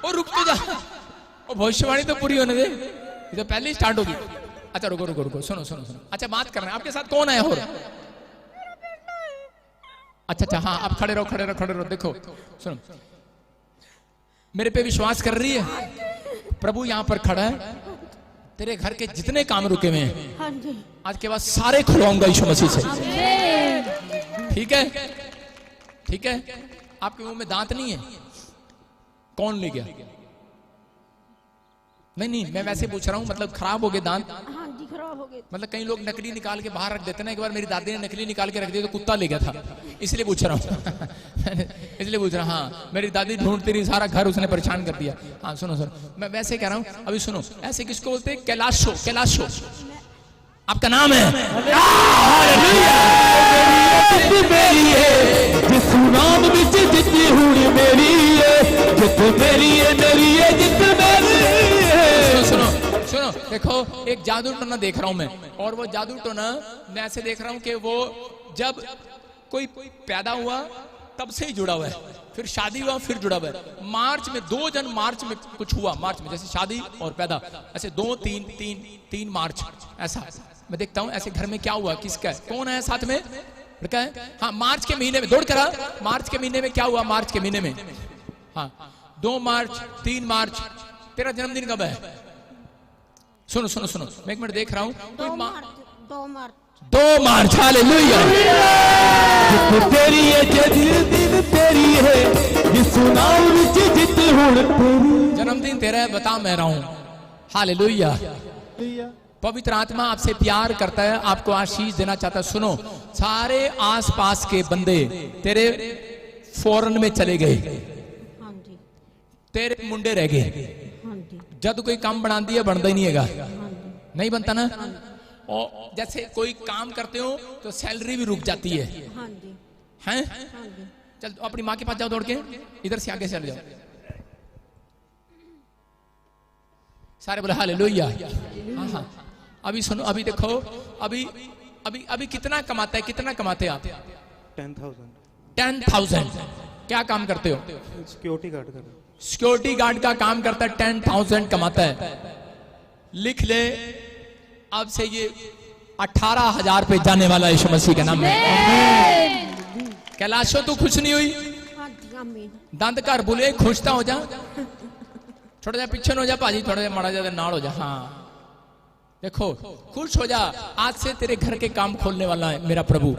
और रुक तो जा, और भविष्यवाणी तो पूरी होने दे, ये तो पहले ही स्टार्ट होगी। अच्छा रुको, सुनो। अच्छा बात करना है, आपके साथ कौन आया हो? अच्छा, हाँ आप खड़े रहो। देखो सुनो, मेरे पे विश्वास कर रही है? प्रभु यहाँ पर खड़ा है, तेरे घर के जितने काम रुके हुए हैं आज के बाद सारे खुलवाऊंगा यीशु मसीह से। ठीक है। आपके मुंह में दांत नहीं है? कौन ले गया? नहीं, मैं वैसे पूछ रहा हूँ, मतलब खराब हो गए दांत? हाँ जी, खराब हो गए। मतलब कई लोग नकली निकाल के बाहर रख देते ना। एक बार मेरी दादी ने नकली निकाल के रख दिया तो कुत्ता ले गया था, इसलिए पूछ रहा हूँ। हाँ मेरी दादी ढूंढती रही, सारा घर उसने परेशान कर दिया। हाँ सुनो, मैं वैसे कह रहा हूँ, अभी सुनो, ऐसे किसको बोलते हैं? कैलाशो आपका नाम है? जिस नाम विच जित हुण मेरी है, जित मेरी है, मेरी है, जित मेरी है। सुनो, देखो एक जादू टोना देख रहा हूं मैं, और वो जादू टोना मैं ऐसे देख रहा हूं कि वो जब कोई पैदा हुआ तब से ही जुड़ा हुआ है, फिर शादी हुआ फिर जुड़ा हुआ है। मार्च में 2 जन मार्च में कुछ हुआ, मार्च में जैसे शादी और पैदा, ऐसे 2 3 मार्च ऐसा मैं देखता हूं। ऐसे घर में क्या हुआ, किसका है, कौन है साथ में? लड़का है? हाँ मार्च के महीने में दौड़ करा, मार्च के महीने में क्या हुआ? मार्च के महीने में हाँ 2 मार्च, 3 मार्च, तेरा जन्मदिन कब है? सुनो सुनो सुनो, मैं एक मिनट देख रहा हूं। 2 मार्च। हालेलुया। जित तेरी है जन्मदिन तेरी है, यीशु नाम विच जित हुण तेरी। जन्मदिन तेरा है, बता मैं रहा हूं। हालेलुया। पवित्र आत्मा आपसे प्यार करता है, आपको आशीष देना चाहता है। सुनो, सारे आसपास के बंदे तेरे फॉरेन में चले गए, तेरे मुंडे रह गए। जब कोई काम बना दिया बनता ही नहीं है, नहीं बनता ना। और जैसे कोई काम करते हो तो सैलरी भी रुक जाती है, हैं? चल अपनी माँ के पास जाओ दौड़ के, इधर से आगे चले जाओ। सारे बोले हालेलुया। हाँ हाँ, अभी सुनो, अभी देखो, अभी अभी अभी कितना कमाता है, कितना कमाते हैं आप? 10,000। क्या काम करते हो? सिक्योरिटी गार्ड का। सिक्योरिटी गार्ड का काम करता है, 10,000 कमाता है। लिख ले, अब से ये 18,000 पे जाने वाला है यीशु मसीह के नाम में। कैलाशो तू खुश नहीं हुई? दंद कर बोले खुशता हो जा, थोड़ा जा पीछे हो जा भाजी, थोड़ा जा माड़ा जा नाल हो जा। हाँ देखो, खुश हो जा, आज से तेरे घर के काम खोलने वाला है मेरा प्रभु।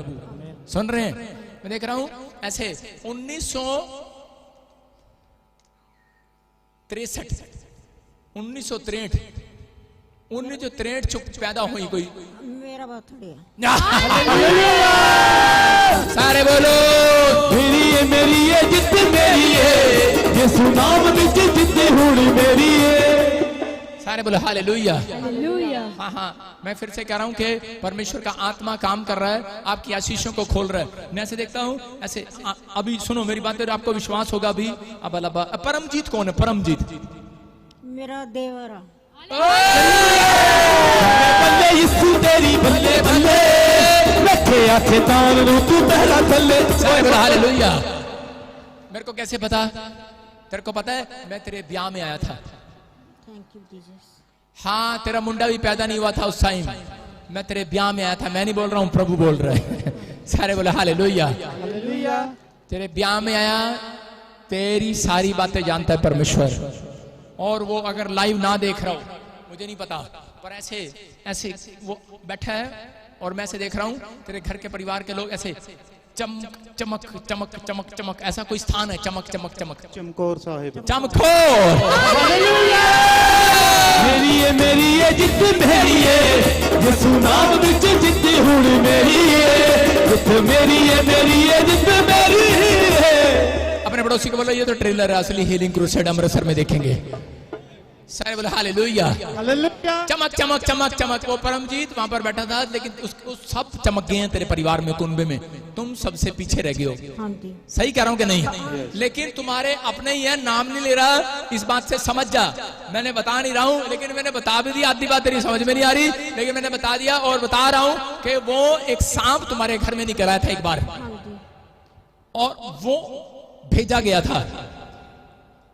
सुन रहे हैं? मैं देख रहा हूं ऐसे 1963 चुप पैदा हुई कोई मेरा बर्थडे है। सारे बोलो मेरी ये जित मेरी है, यीशु नाम विच जित हुण मेरी है। सारे बोलो हालेलुया। हाँ हाँ, मैं फिर से कह रहा हूँ कि परमेश्वर का आत्मा काम कर रहा है, आपकी आशीषों को खोल रहा है। मैं ऐसे देखता हूँ ऐसे। अभी सुनो मेरी बात, आपको विश्वास होगा। अभी परमजीत कौन है? परमजीत मेरा देवरा। बल्ले यीशु तेरी बल्ले बल्ले, रखे आखे तान रू तू पहला थल्ले। हालेलुया। मेरे को कैसे पता? तेरे को पता है, मैं तेरे ब्याह में आया था। Thank you Jesus. हाँ, तेरा मुंडा भी पैदा नहीं हुआ था उस टाइम, मैं तेरे ब्याह में आया था। मैं नहीं बोल रहा हूँ, प्रभु बोल रहा है। सारे बोले हालेलुया। तेरे ब्याह में आया, तेरी सारी बातें जानता है परमेश्वर। और वो अगर लाइव ना देख रहा हो, मुझे नहीं पता, पर ऐसे ऐसे वो बैठा है और मैं ऐसे देख रहा हूँ, तेरे घर के परिवार के लोग ऐसे चमक चमक चमक चमक चमक, ऐसा कोई स्थान है, चमक चमक चमक, चमकौर साहिब। चमकौर। मेरी ये जित मेरी है, यीशु नाम विच जित हुण मेरी है। जित मेरी ये जित मेरी है। अपने पड़ोसी को बोलो ये तो ट्रेलर है, असली हीलिंग क्रूसेड अमृतसर में देखेंगे। सारे बोले हालेलुया। चमक चमक चमक चमक। वो परमजीत वहां पर बैठा था, लेकिन उसको सब चमक गए हैं तेरे परिवार में, कुनबे में। तुम सबसे पीछे रह गए हो। सही कह रहा हूं कि नहीं? लेकिन तुम्हारे अपने ही है, नाम नहीं ले रहा। इस बात से समझ जा, मैंने बता नहीं रहा हूं, लेकिन मैंने बता भी दिया। आधी बात तेरी समझ में नहीं आ रही, लेकिन मैंने बता दिया और बता रहा हूं कि वो एक सांप तुम्हारे घर में निकल आया था एक बार, और वो भेजा गया था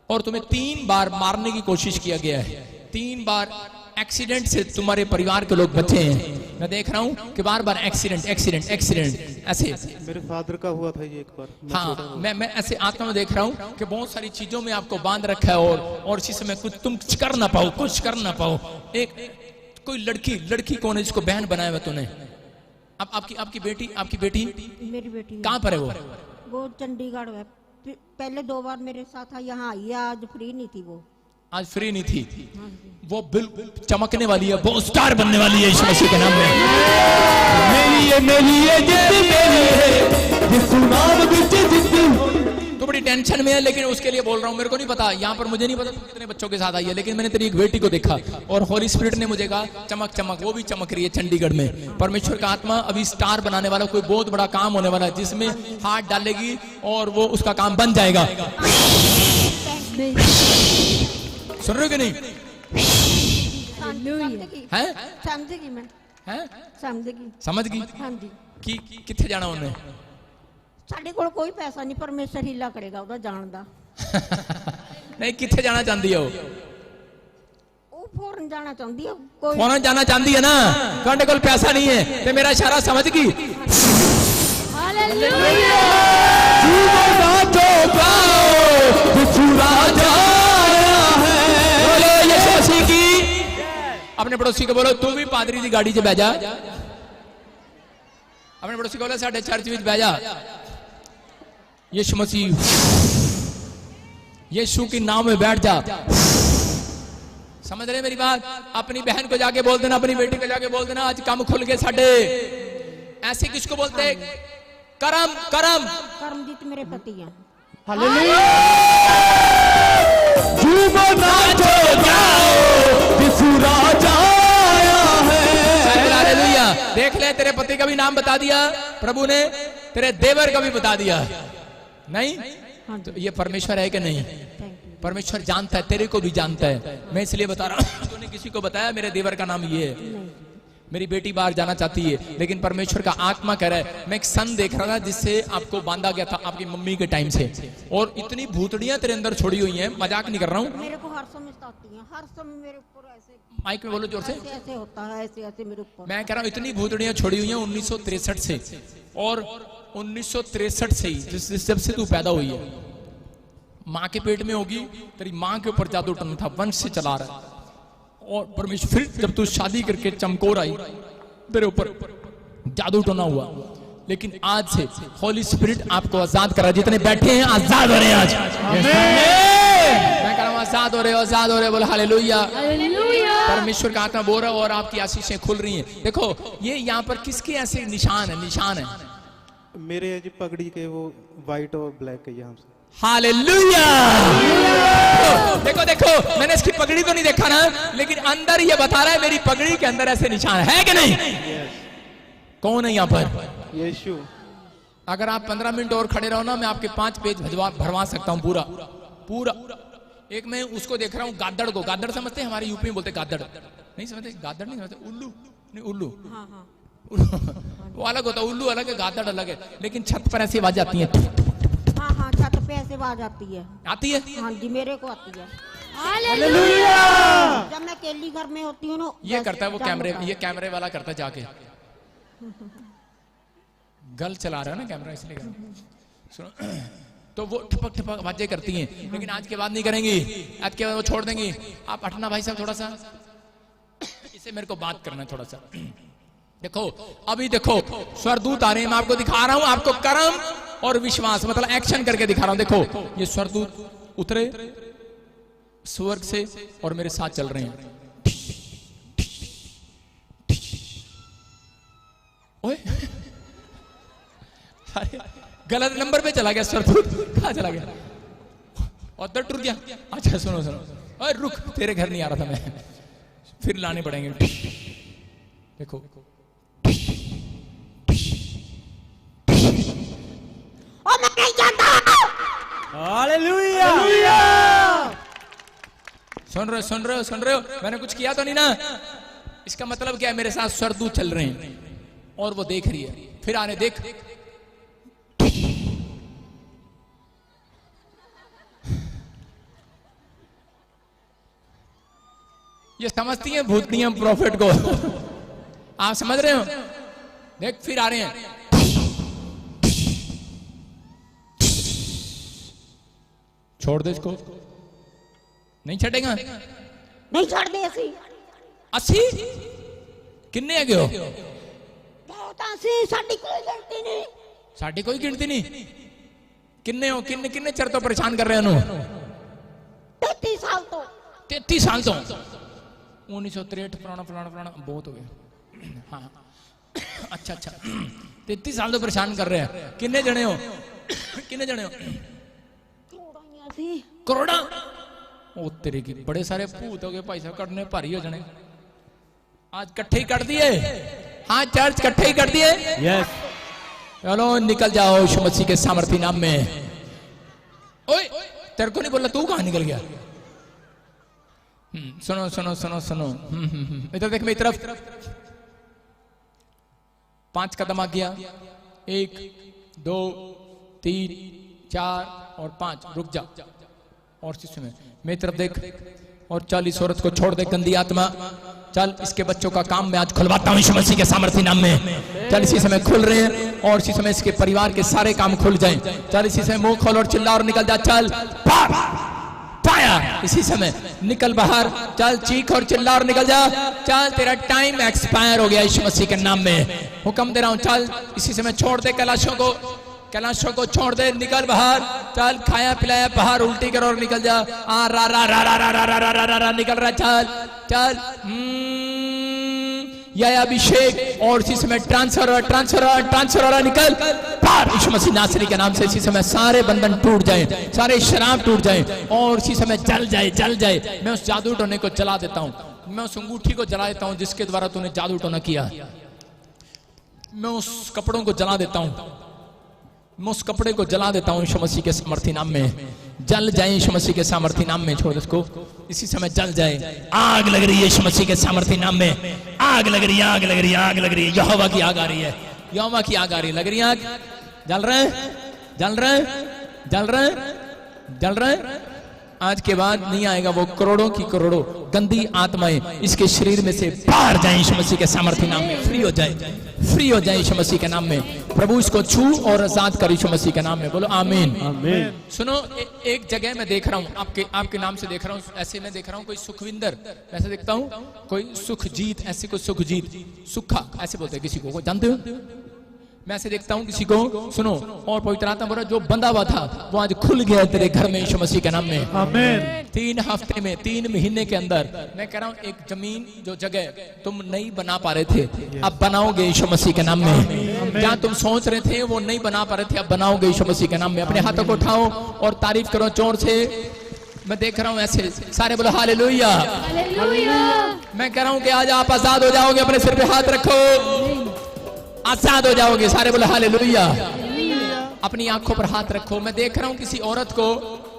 और तुम्हें 3 बार मारने की कोशिश किया गया है। 3 बार एक्सीडेंट से तुम्हारे परिवार के लोग बचे हैं। मैं देख रहा हूं कि बार बार एक्सीडेंट एक्सीडेंट एक्सीडेंट ऐसे। मेरे फादर का हुआ था ये एक बार। हाँ, मैं ऐसे आत्मा में देख रहा हूं कि बहुत सारी चीजों में आपको बांध रखा है, और इसी समय कुछ तुम कर ना पाओ, कुछ कर ना पाओ। एक कोई लड़की कौन है जिसको बहन बनाया हुआ तूने? अब आपकी बेटी मेरी बेटी कहाँ पर है? वो चंडीगढ़ है। पहले 2 बार मेरे साथ यहाँ आई है, आज फ्री नहीं थी। वो आज फ्री नहीं थी। वो बिल्कुल चमकने वाली है, वो स्टार बनने वाली है यीशु मसीह के नाम में। मेरी ये जित मेरी है, यीशु नाम विच जित। तो बड़ी टेंशन में है, लेकिन उसके लिए बोल रहा हूँ। मेरे को नहीं पता, यहाँ पर मुझे नहीं पता तुम कितने बच्चों के साथ आई है, लेकिन मैंने तेरी एक बेटी को देखा और होली स्पिरिट ने मुझे कहा चमक चमक। वो भी चमक रही है चंडीगढ़ में। परमेश्वर का आत्मा अभी स्टार बनाने वाला, कोई बहुत बड़ा काम होने वाला है, जिसमें हाथ डालेगी और वो उसका काम बन जाएगा। सुन रहे हो कि नहीं? हैं? समझ गई कि किथे जाना उन्हें? ਸਾਡੇ ਕੋਲ ਕੋਈ ਪੈਸਾ ਨਹੀਂ, ਪਰਮੇਸ਼ਰ ਹੀਲਾ ਕਰੇਗਾ ਉਹਦਾ ਜਾਣ ਦਾ। नहीं, किथे जाना चाहती है? ਉਹ ਫੌਰਨ ਜਾਣਾ ਚਾਹੁੰਦੀ ਹੈ। फौरन जाना चाहती है ना? ਤੁਹਾਡੇ ਕੋਲ पैसा नहीं है तो मेरा इशारा समझ गई? जीवो ना जो गाओ, यीशु राजा अपने पड़ोसी को बोलो तू भी पादरी की गाड़ी च बह जा। अपने पड़ोसी को बोलो साडे चर्च विच बह जा। यीशु मसीह, यीशु के नाम में बैठ जा। समझ रहे मेरी बात? अपनी बहन को जाके बोल देना, अपनी बेटी को जाके बोल देना आज काम खुल गए साडे। ऐसे किसको बोलते? करम करम करमजीत मेरे पति हैं। झूमो नाचो जाओ, यीशु राजा आया है। हालेलुया। देख ले, तेरे पति का भी नाम बता दिया प्रभु ने, तेरे देवर का भी बता दिया। नहीं तो ये परमेश्वर है कि नहीं? परमेश्वर जानता है, तेरे को भी जानता है। मैं इसलिए बता रहा हूं, तूने किसी को बताया मेरे देवर का नाम ये है, मेरी बेटी बाहर जाना चाहती है, लेकिन परमेश्वर का आत्मा कह रहा है। मैं एक सन देख रहा था जिससे आपको बांधा गया था आपकी मम्मी के टाइम से, और इतनी भूतड़ियां तेरे अंदर छोड़ी हुई हैं, मजाक नहीं कर रहा हूँ। मेरे को हर समय आती हैं, हर समय मेरे ऊपर ऐसे, माइक में बोलो जोर से। ऐसे होता है, ऐसे ऐसे मेरे ऊपर। मैं कह रहा हूँ इतनी भूतड़ियां छोड़ी हुई हैं 1963 से, और 1963 से ही जब से तू पैदा हुई है, माँ के पेट में होगी, तेरी माँ के ऊपर जादू टन था, वंश से चला रहा है। और परमेश्वर फिर जब तू शादी करके चमकोर आई, तेरे ऊपर जादू टोना हुआ, लेकिन आज से होली स्पिरिट आपको आजाद कर रहा है। जितने बैठे हैं आजाद हो रहे हैं आज। मैं कह रहा हूँ आजाद हो रहे हो, आजाद हो रहे हो। बोल हालेलुया। परमेश्वर का आत्मा बोल रहा है और आपकी आशीषें खुल रही हैं। देखो ये यहाँ पर किसके ऐसे निशान है? निशान है मेरे है जी पगड़ी के, वो व्हाइट और ब्लैक है यहाँ से। हालेलुया। देखो देखो, मैंने इसकी पगड़ी तो नहीं देखा ना, लेकिन अंदर ये बता रहा है मेरी पगड़ी के अंदर ऐसे निशान है कि नहीं? कौन है यहाँ पर? यीशु। अगर आप 15 मिनट और खड़े रहो ना, मैं आपके 5 पेज भरवा सकता हूँ पूरा पूरा। एक मैं उसको देख रहा हूँ, गादड़ को। गादड़ समझते हैं? हमारे यूपी में बोलते गादड़, नहीं समझते? गादड़ नहीं समझते? उल्लू नहीं, उल्लू वो अलग होता है, उल्लू अलग है, गादड़ अलग है। लेकिन छत पर ऐसी आवाज आती है, हाँ हाँ, छत पे ऐसे आवाज आती है। आती है? हाँ जी, मेरे को आती है। हालेलुया। जब मैं केली घर में होती हूँ ना, ये करता है वो कैमरे, ये कैमरे वाला करता है जाके, गल चला रहा है ना कैमरा, इसलिए सुनो। तो वो ठपक ठपक आवाजें करती हैं, लेकिन आज के बाद नहीं करेंगी, आज के बाद वो छोड़ देंगी। आप हटना भाई साहब थोड़ा सा, इसे मेरे को बात करना है थोड़ा सा। देखो अभी देखो स्वरदूत आ रहे हैं, मैं आपको दिखा रहा हूं, आपको कर्म और विश्वास मतलब एक्शन करके दिखा रहा हूं। देखो ये स्वरदूत उतरे स्वर्ग से और मेरे साथ चल रहे हैं। ओए गलत नंबर पे चला गया स्वरदूत, कहां चला गया? और तो टूट गया। अच्छा सुनो सुनो, अरे रुक, तेरे घर नहीं आ रहा था मैं, फिर लाने पड़ेंगे। देखो हालेलुया। सुन रहे हो? मैंने कुछ किया तो नहीं ना? इसका मतलब क्या है? मेरे साथ स्वरदूत चल रहे हैं और वो देख रही है। फिर आने देख, ये समझती हैं भूतनियम प्रॉफिट को, आप समझ रहे हो? देख फिर आ रहे हैं। छोड़ दे इसको, नहीं छटेगा, नहीं छोड़ दे। 80 किन्ने है गयो? बहुत 80, साडी कोई गिनती नहीं, साडी कोई गिनती नहीं। किन्ने हो? किन्ने किन्ने चर तो परेशान कर रहे हैं? 33 साल तो 33 साल तो 1963 पुराना बहुत हो गया। हाँ अच्छा 33 साल तो परेशान कर रहे हैं। किन्ने जने हो? किन्ने जने हो? करोड़ा। ओ तेरे की बड़े सारे भूत हो गए भाई साहब, कटने भारी हो जाने। आज इकट्ठे ही कर दिए। हाँ चर्च इकट्ठे ही कर दिए। यस। चलो निकल जाओ यीशु मसीह के सामर्थी नाम में। ओए तेरे को नहीं बोला, तू कहां निकल गया? सुनो सुनो सुनो सुनो, इधर देख मेरी तरफ। 5 कदम आ गया, 1 2 3 4 और 5, रुक जा। और में मेरी तरफ देख और चल, इस औरत को छोड़ दे गंदी आत्मा। चल इसके बच्चों का काम मैं आज खुलवाता हूं यीशु मसीह के सामर्थी नाम में। चल इसी समय खुल रहे हैं और इसी समय इसके परिवार के सारे काम खुल जाएं। चल इसी समय मुंह खोल और चिल्ला और निकल जा। चल फायर फायर इसी समय निकल बाहर, चल चीख और चिल्ला और निकल जा, चल तेरा टाइम एक्सपायर हो गया यीशु मसीह के नाम में हुक्म दे रहा हूं, चल इसी समय छोड़ दे कैलाशों को छोड़ दे, निकल बाहर, चल खाया पिलाया बाहर उल्टी कर और निकल जा, आ रा रा रा रा रा रा रा रा रा रा निकल रहा, चल चल या अभिषेक और इसी समय ट्रांसफर निकल बाहर यीशु मसीह नासरी के नाम से। इसी समय सारे बंधन टूट जाए, सारे शराब टूट जाए और इसी समय जल जाए। मैं उस जादू टोने को जला देता हूं, मैं उस अंगूठी को जला देता हूं जिसके द्वारा तूने जादू टोना किया, मैं उस कपड़ों को जला देता हूं, मैं उस कपड़े को जला देता हूं यीशु मसीह के सामर्थी नाम में। जल जाए यीशु मसीह के सामर्थी नाम में, छोड़ इसको, इसी समय जल जाए। आग लग रही है यीशु मसीह के सामर्थी नाम में, आग लग रही है, यहोवा की आग आ रही है, यहोवा की आग आ रही है, लग रही है आग, जल रहे हैं। आज के बाद नहीं आएगा वो करोड़ों की करोड़ों गंदी आत्माएं इसके शरीर में से बाहर जाए यीशु मसीह के सामर्थी नाम में, फ्री हो जाए यीशु मसीह के नाम में। प्रभु इसको छू और आजाद कर यीशु मसीह के नाम में, बोलो आमीन। सुनो, एक जगह मैं देख रहा हूँ, आपके नाम से देख रहा हूँ, ऐसे मैं देख रहा हूँ कोई सुखविंदर, ऐसे देखता हूँ कोई सुखजीत, ऐसे कोई सुखजीत, सुखा ऐसे बोलते हैं किसी को, जानते हो? मैं ऐसे देखता हूं किसी को, सुनो, और पवित्र आत्मा बोला जो बंधा हुआ था वो आज खुल गया तेरे घर में यीशु मसीह के नाम में, आमीन। 3 हफ्ते में, 3 महीने के अंदर, मैं कह रहा हूं एक जमीन जो जगह तुम नहीं बना पा रहे थे अब बनाओगे यीशु मसीह के नाम में। जहां तुम सोच रहे थे वो नहीं बना पा रहे थे अब बनाओगे यीशु मसीह के नाम में। अपने हाथों को उठाओ और तारीफ करो जोर से। मैं देख रहा हूं ऐसे, सारे बोलो हालेलुया। मैं कह रहा हूं कि आज आप आजाद हो जाओगे, अपने सिर पे हाथ रखो, आजाद हो जाओगे, सारे बोले हालेलुया। अपनी आंखों पर हाथ रखो। मैं देख रहा हूं किसी औरत को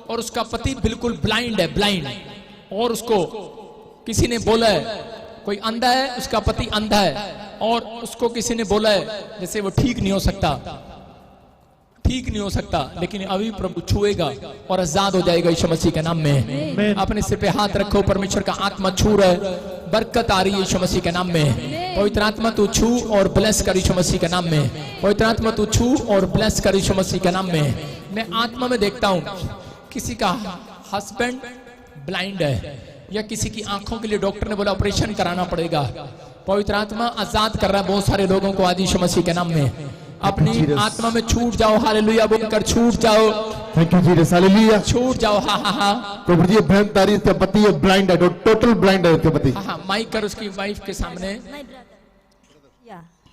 और उसका पति बिल्कुल ब्लाइंड है, और उसको किसी ने बोला है, कोई अंधा है, उसका पति अंधा है और उसको किसी ने बोला है जैसे वो ठीक नहीं हो सकता, लेकिन अभी प्रभु छुएगा और आजाद हो जाएगा यीशु मसीह के नाम में। अपने सिर पे हाथ रखो, परमेश्वर का आत्मा छू रहा है, बरकत आ रही है यीशु मसीह के नाम में। पवित्र आत्मा तू छू और ब्लेस कर यीशु मसीह के नाम में। पवित्र आत्मा तू छू और ब्लेस कर यीशु मसीह के नाम में। मैं आत्मा में देखता हूँ किसी का हस्बैंड ब्लाइंड है या किसी की आंखों के लिए डॉक्टर ने बोला ऑपरेशन कराना पड़ेगा। पवित्र आत्मा आजाद कर रहा है बहुत सारे लोगों को आज यीशु मसीह के नाम में। अपनी आत्मा में छूट जाओ, हालेलुया बोलकर छूट जाओ। Thank you Jesus, hallelujah. छूट जाओ, हा हा हा। प्रभु जी बहन तारी इसका पति है ब्लाइंड है, टोटल ब्लाइंड है इसका पति। हाँ, माइक कर उसकी वाइफ के सामने।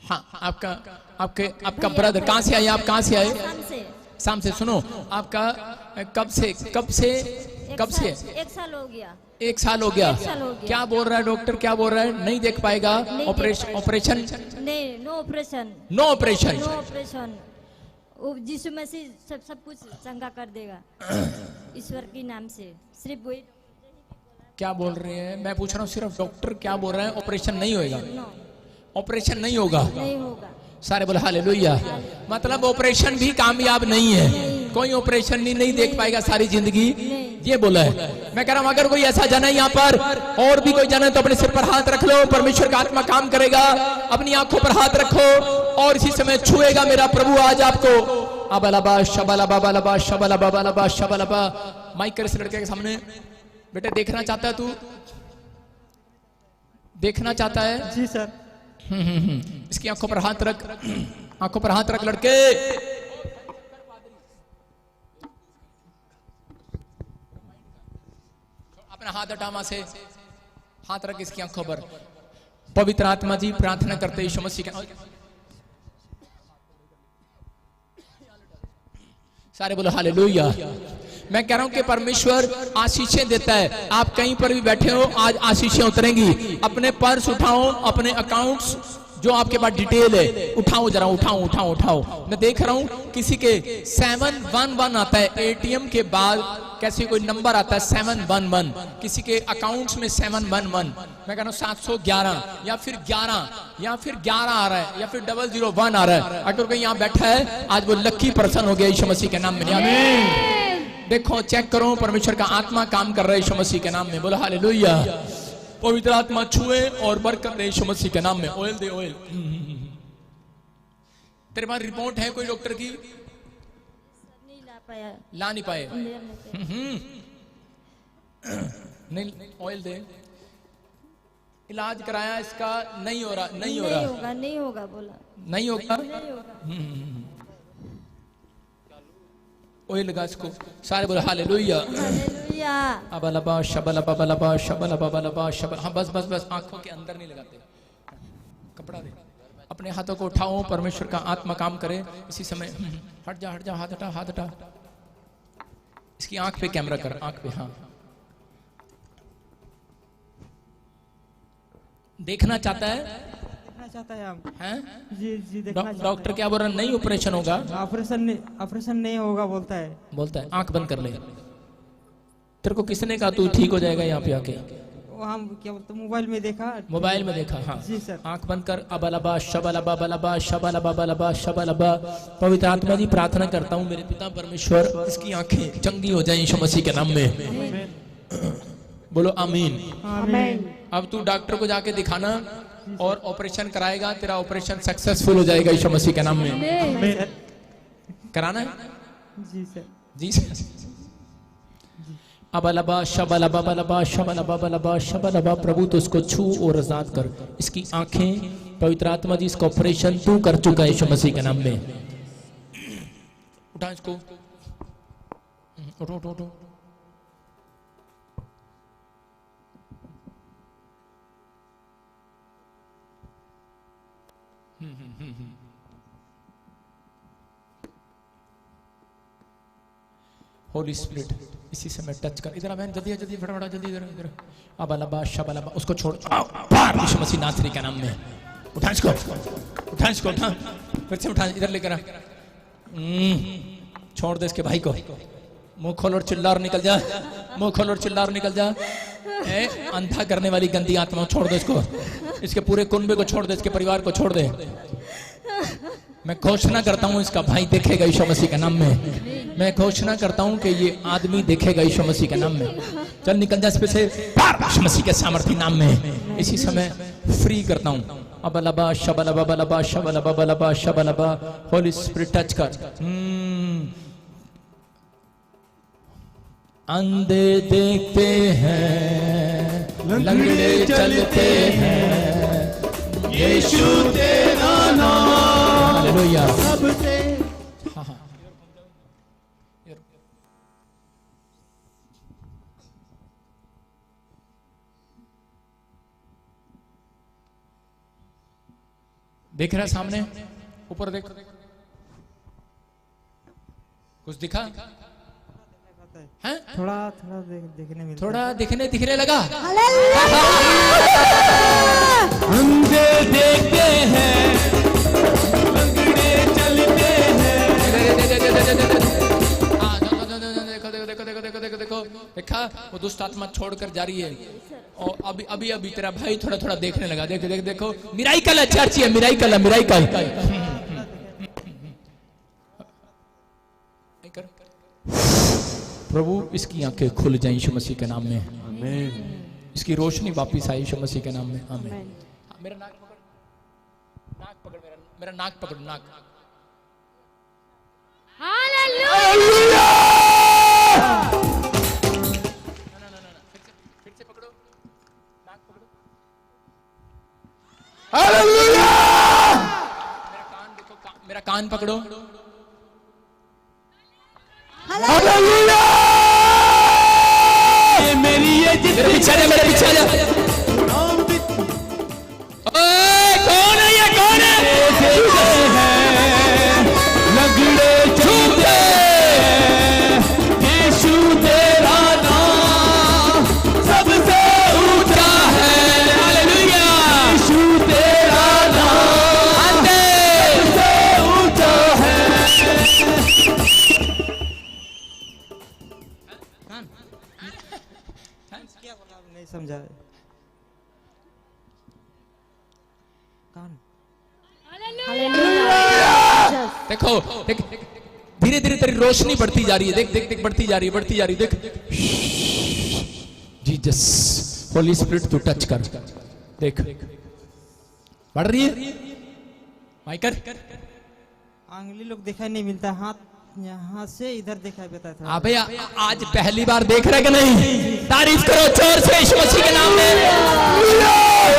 हाँ, आपका ब्रदर कहाँ से आए? आप कहाँ से आए? शाम से। सुनो, आपका कब से 1 साल हो गया। 1 साल हो गया। क्या बोल रहा है डॉक्टर, क्या बोल रहा है? नहीं देख पाएगा, ऑपरेशन नहीं, नो ऑपरेशन। यीशु मसीह सब कुछ चंगा कर देगा ईश्वर के नाम से। सिर्फ वही क्या बोल रहे हैं? मैं पूछ रहा हूँ सिर्फ डॉक्टर क्या बोल रहे हैं? ऑपरेशन नहीं होगा, ऑपरेशन नहीं होगा। सारे बोले हालेलुया। मतलब ऑपरेशन भी कामयाब नहीं है, कोई ऑपरेशन नहीं देख पाएगा सारी जिंदगी, ये बोला है। मैं कह रहा हूं अगर कोई ऐसा जन है यहाँ पर और भी कोई जन है तो अपने सिर पर हाथ रख लो, परमेश्वर का आत्मा काम करेगा। अपनी आंखों पर हाथ रखो और इसी समय छुएगा मेरा प्रभु आज आपको। अबलबा शबलबा बलबा शबलबा बलबा शबलबा। माइक कर इस लड़के के सामने। बेटे देखना चाहता है तू? देखना चाहता है? जी सर। इसकी आंखों पर हाथ रख, आंखों पर हाथ रख लड़के। अपना हाथ हटा से, हाथ रख इसकी आंखों पर। पवित्र आत्मा जी प्रार्थना करते यीशु मसीह के। सारे बोलो हालेलुया। मैं कह रहा हूं कि परमेश्वर आशीषें देता है। आप कहीं पर भी बैठे हो, आज आशीषें उतरेंगी। अपने पर्स उठाओ, अपने अकाउंट्स जो आपके पास डिटेल है उठाओ, जरा उठाओ। मैं देख रहा हूं किसी के 711 आता है, एटीएम के बाद कैसे कोई नंबर आता है 711, किसी के अकाउंट्स में 711। मैं कह रहा हूं 711 या फिर 11 आ रहा है या फिर 001 आ रहा है। अगर कोई यहाँ बैठा है आज वो लकी पर्सन हो गया यीशु मसीह के नाम में। आमीन। देखो, चेक करो, परमेश्वर का आत्मा काम कर रहा है यीशु मसीह के नाम में। बोलो हालेलुया। पवित्र आत्मा छुए और बरकत दे यीशु मसीह के नाम में। ऑयल दे, ऑयल। तेरे पास रिपोर्ट है कोई डॉक्टर की? नहीं ला पाया। ला नहीं पाए। नहीं ऑयल दे। इलाज कराया इसका, नहीं हो रहा, नहीं हो नहीं रहा, होगा, नहीं होगा बोला, नहीं होगा। नहीं होगा। ऑयल लगा इसको, सारे बोले हालेलुया। हालेलुया। अबलबा शबलबा बलबा शबलबा बलबा शबल। हाँ बस बस बस, आंखों के अंदर नहीं लगाते, कपड़ा दे। अपने हाथों को उठाओ, परमेश्वर का आत्मा काम करे इसी समय। हट जा, हट जा, हाथ हटा, हाथ हटा। इसकी आंख पे कैमरा कर, आंख पे। हाँ, देखना चाहता है, देखना चाहता है हम। हैं? जी जी देखना चाहता डॉक्टर क्या बोल रहा है? नहीं ऑपरेशन होगा, है। ऑपरेशन नहीं होगा बोलता है। बोलता है। आंख बंद कर ले। तेरे को किसने कहा तू ठीक हो जाएगा यहाँ पे आके? वो हम क्या बोलते मोबाइल में देखा। मोबाइल में देखा। हाँ जी सर। आंख बंद कर। अबलबा शबलबा बलबा शबलबा बलबा शबलबा। पवित्र आत्मा जी प्रार्थना करता हूँ मेरे पिता परमेश्वर, इसकी आंखें चंगी हो जाएं यीशु मसीह के नाम में। बोलो आमीन। आमीन। अब तू डॉक्टर को जाके दिखाना और ऑपरेशन कराएगा, तेरा ऑपरेशन सक्सेसफुल हो जाएगा यीशु मसीह के नाम में। कराना है? जी सर। जी सर। अबलबा शबलबा बलबा शबलबा बलबा शबलबा। प्रभु तो उसको छू और आजाद कर, इसकी आंखें। पवित्र आत्मा जी इसका ऑपरेशन तू कर चुका है यीशु मसीह के नाम में। उठा इसको, उठो उठो उठो। होली स्पिरिट इसी समय टच कर। इधर आ बहन, जल्दी जल्दी, फटाफट जल्दी, इधर इधर। अबलबा शबलबा, उसको छोड़। यीशु मसीह नासरी के नाम में। उठा इसको, उठा इसको, उठा, फिर से उठा, इधर लेकर आ। छोड़ दे इसके भाई को। मुंह खोल और चिल्ला और निकल जा, मुंह खोल और चिल्ला और निकल जा। अंधा करने वाली गंदी आत्मा, छोड़ दे इसको, इसके पूरे कुनबे को छोड़ दे, इसके परिवार को छोड़ दे। मैं घोषणा करता हूँ इसका भाई देखेगा यीशु मसीह के नाम में। मैं घोषणा करता हूँ कि ये आदमी देखेगा यीशु मसीह के नाम में। चल निकल जा, इस पे से यीशु मसीह के सामर्थ्य नाम में इसी समय फ्री करता हूँ। अबलबा शबलबा बलबा शबलबा बलबा शबलबा। होली स्पिरिट टच कर। अंधे देखते हैं, लंगड़े चलते हैं, यीशु तेरा नाम। हालेलुया। सबसे हाँ हाँ देख रहा है सामने, ऊपर देख, कुछ दिखा है? थोड़ा थोड़ा देखने मिलता थोड़ा दिखने लगा। अंधे देखते हैं, लंगड़े चलते हैं। देखो देखा, वो दुष्ट आत्मा छोड़कर जा रही है। और अभी तेरा भाई थोड़ा थोड़ा देखने लगा। देखो मिराइकल है, चर्च है, मिराइकल। प्रभु इसकी आंखें खुल जाएं यीशु मसीह के नाम में। आमीन। इसकी रोशनी वापस आई यीशु मसीह के नाम में। आमीन। मेरा नाक पकड़, नाक पकड़, मेरा नाक पकड़, नाक। हालेलुया। फिर से पकड़ो, नाक पकड़ो। हालेलुया। मेरा कान देखो, मेरा कान पकड़ो। हालेलुया। मेरी ये जिद, मेरे पीछे आ जा। कौन है ये, कौन है? लंगड़े चलते हैं, यीशु तेरा नाम सबसे ऊंचा है। हालेलुया। यीशु तेरा नाम सबसे ऊंचा है। क्या बोला नहीं समझा। कान। देखो देख, धीरे धीरे तेरी रोशनी बढ़ती जा रही है। देख बढ़ती जा रही है। देख जीसस, होली स्पिरिट तू टच कर। देख बढ़ रही है। माइकर आंगली लोग दिखाई नहीं मिलता, हाथ यहाँ से इधर दिखाई देता था। आप भैया आज पहली बार देख रहे कि नहीं? तारीफ करो जोर से यीशु मसीह के नाम में।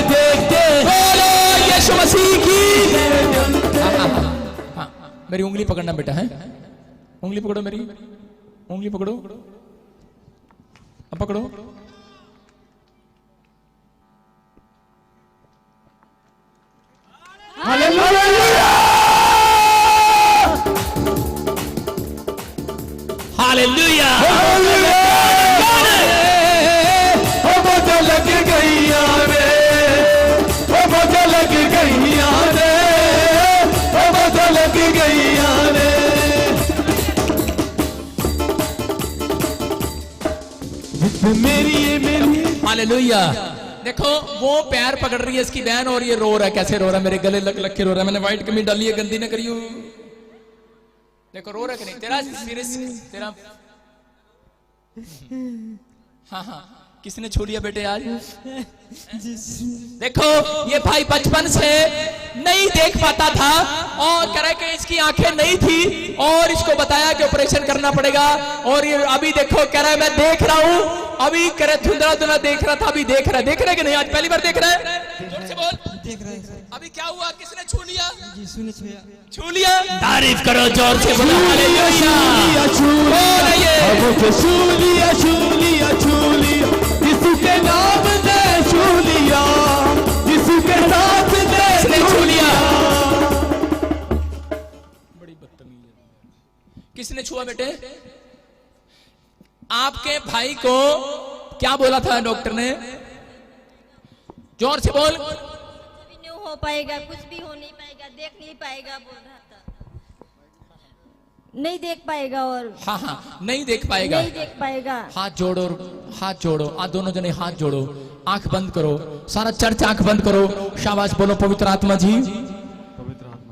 देखते बोलो यीशु मसीह की। हाँ, मेरी उंगली पकड़ना बेटा है, उंगली पकड़ो, मेरी उंगली पकड़ो, अब पकड़ो। हालेलुया, मुझे लग गईया रे, मुझे लग गईया रे, मुझे लग गईया रे। मेरी ये मेरी। हालेलुया। देखो वो पैर पकड़ रही है इसकी बहन और ये रो रहा है। कैसे रो रहा है? मेरे गले लग लग के रो रहा है। मैंने व्हाइट कमीज डाली है, गंदी ना करियो। देखो रो रहा है कि नहीं? तेरा सीरियस, तेरा हाँ हाँ, किसने छू लिया बेटे आज? देखो ये भाई बचपन से नहीं देख पाता था और कह रहा कि इसकी आंखें नहीं थी और इसको बताया कि ऑपरेशन करना पड़ेगा। और ये अभी देखो कह रहा है मैं देख रहा हूँ। अभी कह रहा धुंधला धुंधला देख रहा था, अभी देख रहा है कि नहीं? आज पहली बार देख रहा है? जोर से बोल। देख रहे हैं। अभी क्या हुआ? किसने छू लिया? यीशु ने छुआ। छू लिया। तारीफ करो जोर से बोलो हालेलुया। यीशु के नाम ने छू लिया, यीशु के नाम ने छू लिया। बड़ी बदतमीज है। किसने छुआ बेटे? आपके भाई को क्या बोला था डॉक्टर ने? जोर से बोल। नहीं हो पाएगा, कुछ भी हो नहीं पाएगा, देख नहीं पाएगा बोल रहा था, नहीं देख पाएगा। और हाँ हाँ, नहीं देख पाएगा, नहीं देख पाएगा। हाथ जोड़ो, हाथ जोड़ो। आज दोनों जने हाथ जोड़ो, आंख बंद करो, सारा चर्च आंख बंद करो। शाबाश बोलो पवित्र आत्मा जी,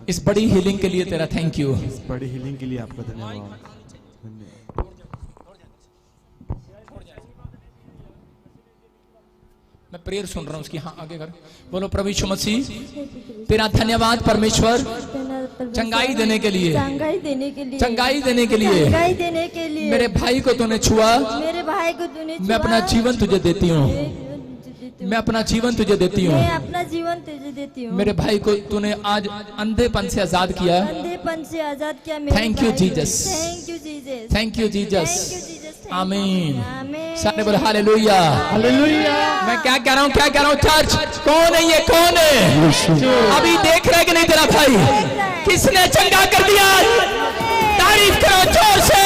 इस बड़ी हीलिंग के लिए तेरा थैंक यू। इस बड़ी हीलिंग के लिए आपका धन्यवाद। मैं प्रेयर सुन रहा हूँ उसकी। हाँ आगे कर। बोलो प्रभु यीशु मसीह तेरा धन्यवाद परमेश्वर, चंगाई देने के लिए, चंगाई देने के लिए, चंगाई देने के लिए, चंगाई देने के लिए। मेरे भाई को तूने छुआ, मेरे भाई को तूने मैं अपना जीवन तुझे देती हूँ, मैं अपना जीवन तुझे देती हूँ, मैं अपना जीवन तुझे देती हूँ। मेरे भाई को तूने आज अंधेपन से आजाद किया, अंधेपन से आजाद किया। Thank you Jesus, thank you Jesus, thank you Jesus, आमीन। आमीन। सारे बोले हालेलुया, हालेलुया। मैं क्या कह रहा हूँ, क्या कह रहा हूँ? चर्च कौन है ये? कौन है? अभी देख रहे कि नहीं तेरा भाई? किसने चंगा कर दिया? तारीफ करो जोर से।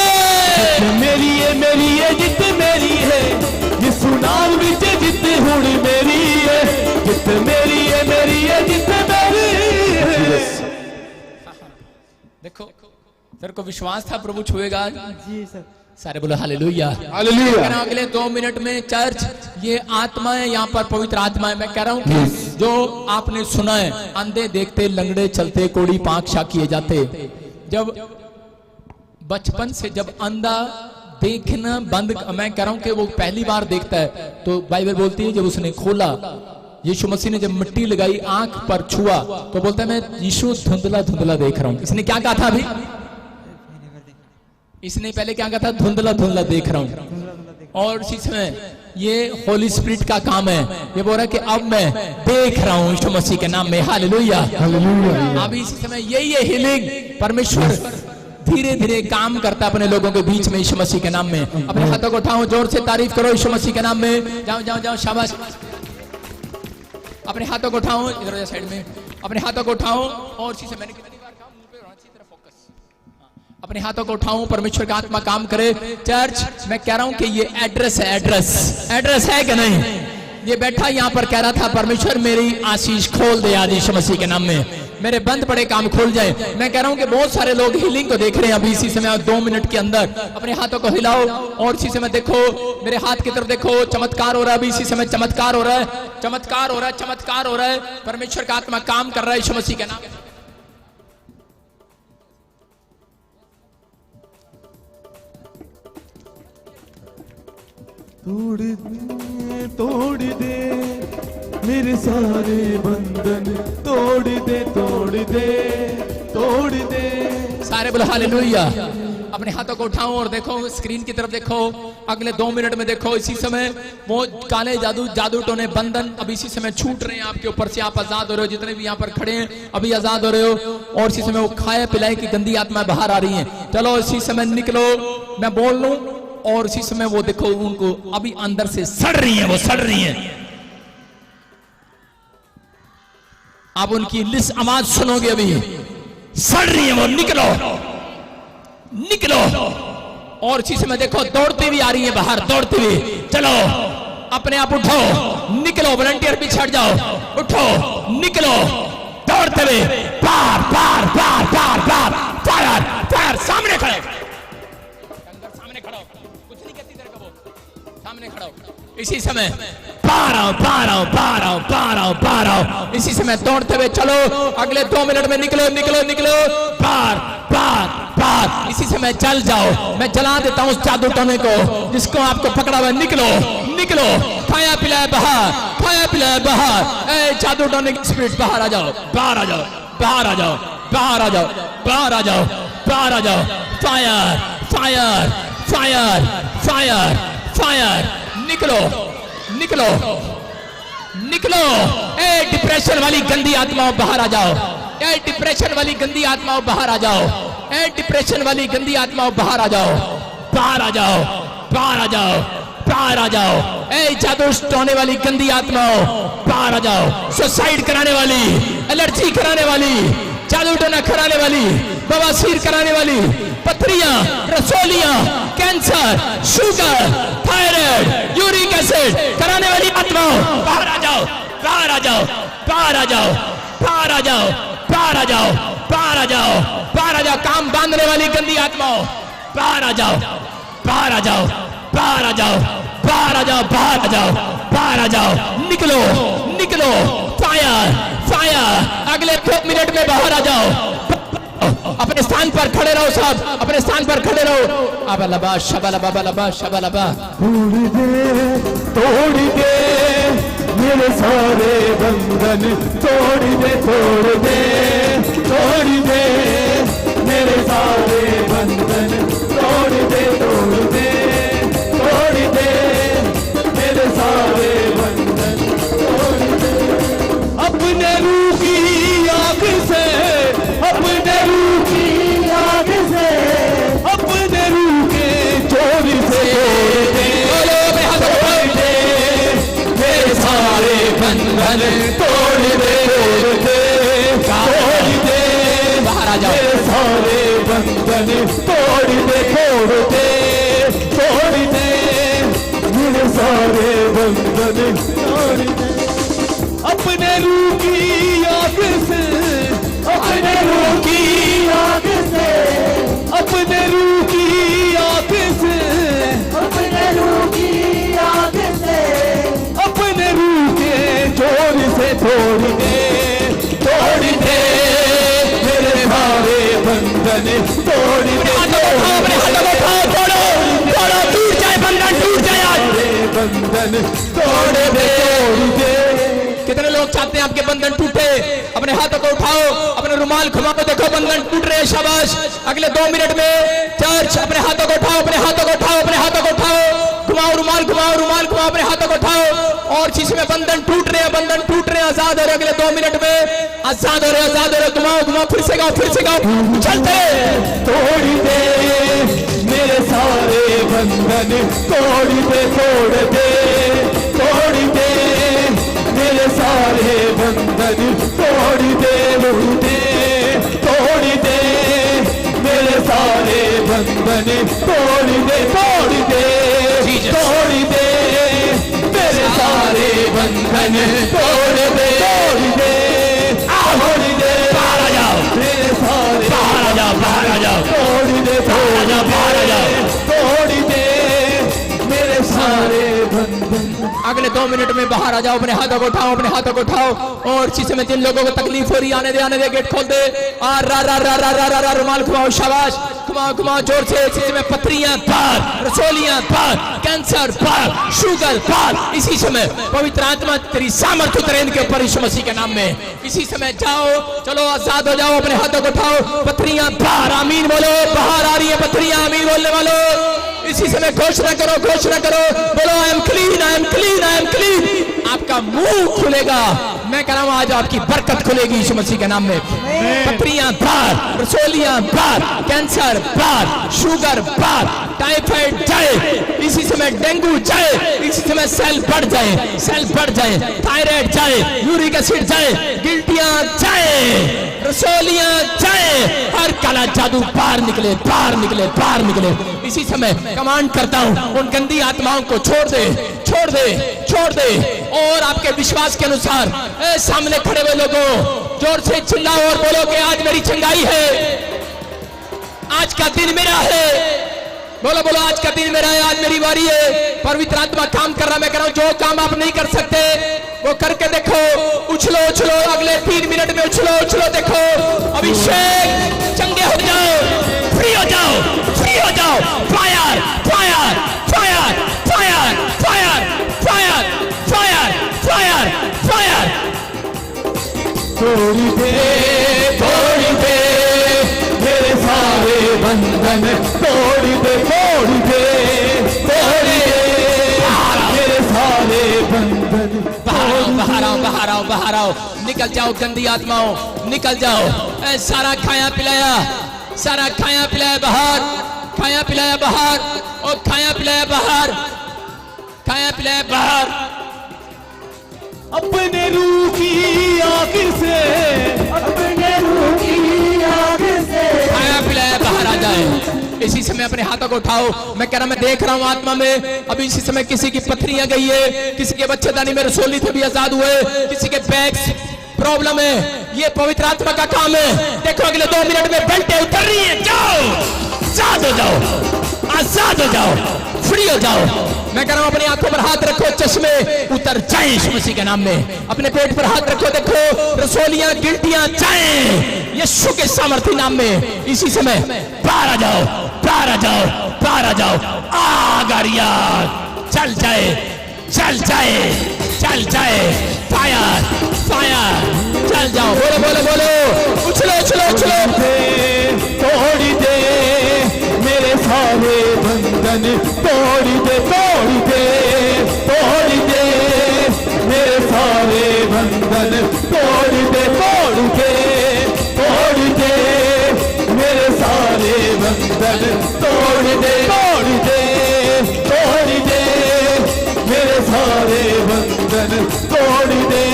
मेरी ये जित मेरी है, यीशु नाम विच जित हुण मेरी है, जित मेरी ये जित मेरी है। देखो तेरे को विश्वास था प्रभु छुएगा? जी सर। सारे बोलो हालेलुया, हालेलुया। अगले 2 मिनट में चर्च, ये आत्मा है यहाँ पर, पवित्र आत्मा है। मैं कह रहा हूँ कि जो आपने सुना है, अंधे देखते, लंगड़े चलते, कोड़ी पांख शा किए जाते। जब बचपन से जब अंधा देखना बंद, मैं कह रहा हूँ कि वो पहली बार देखता है, तो बाइबल बोलती है जब उसने खोला, यीशु मसीह ने जब मिट्टी लगाई, आंख पर छुआ, तो बोलता है मैं यीशु धुंधला धुंधला देख रहा हूँ। इसने क्या कहा था अभी? इसने पहले क्या कहा था? धुंधला धुंधला देख रहा हूँ। और इसी समय ये होली स्पिरिट का काम है, ये बोल रहा है कि अब मैं देख रहा हूँ यीशु मसीह के नाम में। Hallelujah, hallelujah. अभी इसी समय यही है हीलिंग। परमेश्वर धीरे धीरे काम करता है अपने लोगों के बीच में यीशु मसीह के नाम में। अपने हाथों को उठाओ, जोर से तारीफ करो यीशु मसीह के नाम में। जाओ जाओ जाओ, शाबाश। अपने हाथों को उठाओ, इधर साइड में अपने हाथों को उठाओ और इसी से मैंने अपने हाथों को उठाऊं, परमेश्वर का आत्मा काम करे। चर्च मैं कह रहा हूं कि ये एड्रेस है, एड्रेस है कि नहीं? ये बैठा यहाँ पर कह रहा था परमेश्वर मेरी आशीष खोल दे आज यीशु मसीह के नाम में, मेरे बंद पड़े काम खोल जाए। मैं कह रहा हूं कि बहुत सारे लोग हीलिंग को देख रहे हैं अभी इसी समय, 2 मिनट के अंदर। अपने हाथों को हिलाओ और इसी समय देखो, मेरे हाथ की तरफ देखो, चमत्कार हो रहा है अभी इसी समय, चमत्कार हो रहा है, चमत्कार हो रहा है, चमत्कार हो रहा है। परमेश्वर का आत्मा काम कर रहा है यीशु मसीह के नाम में। तोड़ दे मेरे सारे बंधन, तोड़ दे तोड़ दे तोड़ दे। सारे बोलो हालेलुया। अपने हाथों को उठाओ और देखो स्क्रीन की तरफ देखो। अगले 2 मिनट में देखो इसी समय वो काले जादू टोने बंधन अब इसी समय छूट रहे हैं आपके ऊपर से। आप आजाद हो रहे हो, जितने भी यहाँ पर खड़े हैं अभी आजाद हो रहे हो। और इसी समय वो खाए पिलाए की गंदी आत्माएं बाहर आ रही हैं। चलो इसी समय निकलो, मैं बोल लूं और इसी समय वो देखो उनको अभी अंदर से सड़ रही है, वो सड़ रही है। आप उनकी लिस्ट आवाज सुनोगे, अभी सड़ रही है वो। निकलो निकलो। और इसी समय देखो दौड़ती हुई आ रही है बाहर, दौड़ती हुई। चलो अपने आप उठो, निकलो, वॉलंटियर भी छट जाओ, उठो निकलो दौड़ते हुए। पार पार पार पार पार फायर फायर। सामने खड़े, सामने खड़ो, कुछ नहीं कहती तेरे को, वो सामने खड़ो। इसी समय पार आओ पार आओ पार आओ पार आओ पार आओ। इसी समय दौड़ते हुए चलो, अगले 2 मिनट में निकलो निकलो निकलो। पार पार पार। इसी समय चल जाओ, मैं जला देता हूं उस जादू टोने को जिसको आपको पकड़ा हुआ। निकलो निकलो, खाया पिलाया बाहर, खाया पिलाया बाहर। ए जादू टोने की स्पिरिट बाहर आ जाओ, बाहर आ जाओ, बाहर आ जाओ, बाहर आ जाओ, बाहर आ जाओ, बाहर आ जाओ। Fire fire fire fire fire. निकलो निकलो निकलो। ए डिप्रेशन वाली गंदी आत्माओं बाहर आ जाओ। ए डिप्रेशन वाली गंदी आत्माओं बाहर आ जाओ। ए डिप्रेशन वाली गंदी आत्माओं बाहर आ जाओ, बाहर आ जाओ, बाहर आ जाओ, बाहर आ जाओ। ए जादू टोने वाली गंदी आत्माओं बाहर आ जाओ। सुसाइड कराने वाली, एलर्जी कराने वाली, जादू टोना कराने वाली, बवासीर कराने वाली, पथरियां, रसोलियां, cancer, sugar, thyroid, uric acid कराने वाली आत्माओं बाहर आ जाओ, बाहर आ जाओ, बाहर आ जाओ, बाहर आ जाओ, बाहर आ जाओ, बाहर आ जाओ, बाहर आ जाओ। काम बांधने वाली गंदी आत्माओं बाहर आ जाओ, बाहर आ जाओ, बाहर आ जाओ, बाहर आ जाओ, बाहर आ जाओ, बाहर आ जाओ। निकलो निकलो। Fire fire. अगले 2 मिनट में बाहर आ जाओ। अपने स्थान पर खड़े रहो साहब, अपने स्थान पर खड़े रहो। अबलबा शबलबा बलबा शबलबा। तोड़ दे मेरे सारे बंधन, तोड़ दे तोड़ दे तोड़ दे मेरे सारे बंधन, तोड़ दे तोड़ दे तोड़ दे मेरे सारे बंधन, तोड़ दे। अपने रूह की आग से, अपने रूह की आग से, अपने रूह के चोर से तोड़ दे, तोड़ दे मेरे सारे बंधन, तोड़ दे तोड़ दे तोड़ दे बाहर आ जाओ। मेरे सारे बंधन, तोड़ दे तोड़ दे तोड़ दे मेरे सारे बंधन, तोड़ दे। अपने रूह की आग से, अपने रूह की आग से, अपने रूह की आग से, अपने रूह की आग से, अपने रूह के जोर से तोड़ दे मेरे सारे बंधन, तोड़ दे। अपने हाथों को उठाओ, तोड़ो तोड़ो, टूट जाए बंधन, टूट जाए आज बंधन, तोड़ दे तोड़ दे। कितने लोग चाहते हैं आपके बंधन टूटे? अपने हाथों को उठाओ, अपने रुमाल घुमाओ, देखो बंधन टूट रहे हैं। शाबाश। अगले 2 मिनट में चर्च अपने हाथों को उठाओ, अपने हाथों को उठाओ, अपने हाथों को उठाओ, घुमाओ, रुमाल घुमाओ, रुमाल घुमाओ, अपने हाथों को उठाओ। और चीज में बंधन टूट रहे हैं, बंधन टूट रहे हैं, आजाद हो रहे। अगले 2 मिनट में आजाद हो रहे, आजाद हो रहे। घुमाओ घुमाओ, फिर से गाओ, फिर से गाओ, चलते। तोड़ दे मेरे सारे बंधन, तोड़ दे तोड़ दे तोड़ दे मेरे सारे बंधन, तोड़ दे तोड़ दे मेरे सारे बंधन, तोड़ दे तोड़ दे तोड़ दे मेरे सारे बंधन, तोड़ दे तोड़ दे तोड़ दे। बाहर आ जाओ, मेरे सारे बाहर आ जाओ, बाहर आ जाओ, तोड़ दे बाहर आ जाओ, बाहर आ जाओ, तोड़ दे मेरे सारे बंधन। अगले 2 मिनट में बाहर आ जाओ। अपने हाथों को उठाओ, अपने हाथों को उठाओ। और शीशे में जिन लोगों को तकलीफ हो रही है आने दे, गेट खोल दे। रा रा रा रा रा रा रुमाल घुमाओ। शाबाश। घुमाओ घुमाओ जोर से। इसी समय पथरियां बाहर, रसोलियां बाहर, कैंसर बाहर, शुगर बाहर। इसी समय पवित्र आत्मा तेरी सामर्थ्य उतरे इनके ऊपर यीशु मसीह के नाम में। इसी समय जाओ, चलो आजाद हो जाओ, अपने हाथों को उठाओ, पथरियां बाहर, आमीन बोलो। बाहर आ रही है पथरियां, आमीन बोलने वालों। इसी समय घोषणा करो, घोषणा करो, बोलो I am clean, I am clean, I am clean. आपका मुंह खुलेगा, मैं कह रहा हूं आज आपकी बरकत खुलेगी यीशु मसीह के नाम में। पथरियां बाहर, रसोलियां बाहर, कैंसर बाहर, शुगर बाहर, टाइफाइड जाए इसी समय, डेंगू जाए इसी समय, सेल बढ़ जाए, सेल बढ़ जाए, थायराइड जाए, यूरिक एसिड जाए, गिल्टियां जाए, रसोलियां जाए, हर काला जादू बाहर निकले, बाहर निकले, बाहर निकले। इसी समय कमांड करता हूं उन गंदी आत्माओं को छोड़ दे, छोड़ दे, छोड़ दे। और आपके विश्वास के अनुसार सामने खड़े हुए लोगों जोर से चिल्लाओ और बोलो कि आज मेरी चंगाई है, आज का दिन मेरा है। बोलो बोलो आज का दिन मेरा है, आज मेरी बारी है। पवित्र आत्मा काम कर रहा, मैं कह रहा हूं जो काम आप नहीं कर सकते वो करके देखो। उछलो उछलो, अगले 3 मिनट में उछलो उछलो, देखो अभिषेक, चंगे हो जाओ, फ्री हो जाओ, फ्री हो जाओ। Fire fire fire fire fire fire fire fire fire. तोड़ दे, तोड़ दे मेरे सारे बंधन, तोड़ दे, तोड़ दे, तोड़ दे मेरे सारे बंधन। बाहर आओ, बाहर आओ, बाहर आओ, निकल जाओ गंदी आत्माओं, निकल जाओ। सारा खाया पिलाया, सारा खाया पिलाया बाहर, खाया पिलाया बाहर, और खाया पिलाया बाहर, खाया पिलाया बाहर। अपने रूह की आग से, अपने रूह की आग से खाया पिलाया बाहर आ जाए। इसी समय अपने हाथों को उठाओ, मैं कह रहा, मैं देख रहा हूं आत्मा में। अभी इसी समय किसी की पथरियां गई है, किसी के बच्चेदानी में रसोली थे भी आजाद हुए, किसी के बैग्स प्रॉब्लम है, ये पवित्र आत्मा का काम है। देखो अगले 2 मिनट में बेल्टें उतर रही है। जाओ, आजाद हो जाओ, आजाद हो जाओ, फ्री हो जाओ। मैं कह रहा हूं अपनी आंखों पर हाथ रखो, चश्मे उतर जाए यीशु मसीह के नाम में। अपने पेट पर हाथ रखो, देखो रसोलियां गिल्टियां जाए यीशु के सामर्थ्य नाम में। इसी समय बाहर आ जाओ, बाहर आ जाओ, बाहर आ जाओ। आग आ रही है, चल जाए, चल जाए, चल जाए। फायर फायर, चल जाओ। बोलो बोलो बोलो, उछलो उछलो उछलो। तोड़ दे मेरे सारे बंधन, तोड़ दे, तोड़ दे, तोड़ दे मेरे सारे बंधन, तोड़ दे, तोड़ दे, तोड़ दे मेरे सारे बंधन, तोड़ दे, तोड़ दे, तोड़ दे मेरे सारे बंधन, तोड़ दे।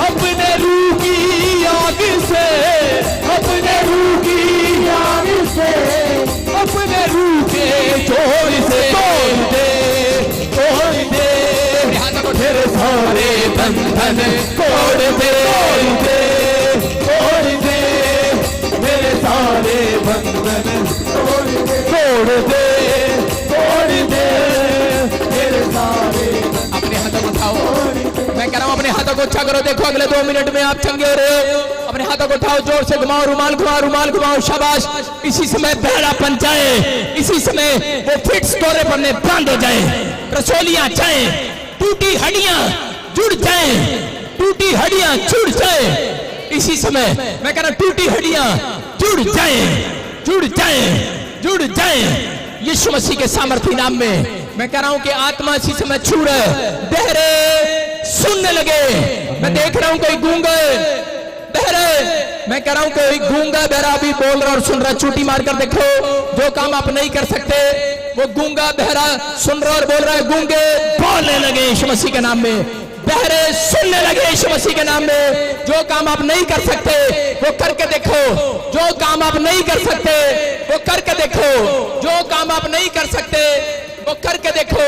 अपने रूह की आग से, अपने रूह की आग से, अपने रूह के जोर से तोड़ दे, तोड़ दे मेरे सारे बंधन, तोड़ दे, तोड़ दे, तोड़ दे मेरे सारे बंधन, तोड़ दे, तोड़ दे, तोड़ दे मेरे सारे। अपने हाथों को उठाओ, मैं कह रहा हूं अपने हाथों को अच्छा करो। देखो अगले 2 मिनट में आप चंगे हो रहे हो। अपने हाथों को उठाओ, जोर से घुमाओ, रुमाल घुमाओ, रुमाल घुमाओ, शाबाश। इसी समय बहरापन जाए, इसी समय वो फिट्स दौरे पड़ने बंद हो जाए, रसोलियां जाए, टूटी हड्डियां जुड़ जाए, टूटी हड्डियां जुड़ जाए। इसी समय मैं कह रहा हूं टूटी हड्डियां जुड़ जाए, जुड़ जाए, जुड़ जाए यीशु मसीह के सामर्थ्य नाम में। मैं कह रहा हूं कि आत्मा इसी समय छू रहे, बहरे सुनने लगे। मैं देख रहा हूं कोई गूंगा बहरे, मैं कह रहा हूं कोई गूंगा बहरा भी बोल रहा और सुन रहा। चूटी मारकर देखो, जो काम आप नहीं कर सकते वो गूंगा बहरा सुन रहा और बोल रहा है। गूंगे बोलने लगे यीशु मसीह के नाम में, बहरे सुनने लगे यीशु मसीह के नाम में। जो काम आप नहीं कर सकते वो करके देखो, जो काम आप नहीं कर सकते वो करके देखो, जो काम आप नहीं कर सकते वो करके देखो।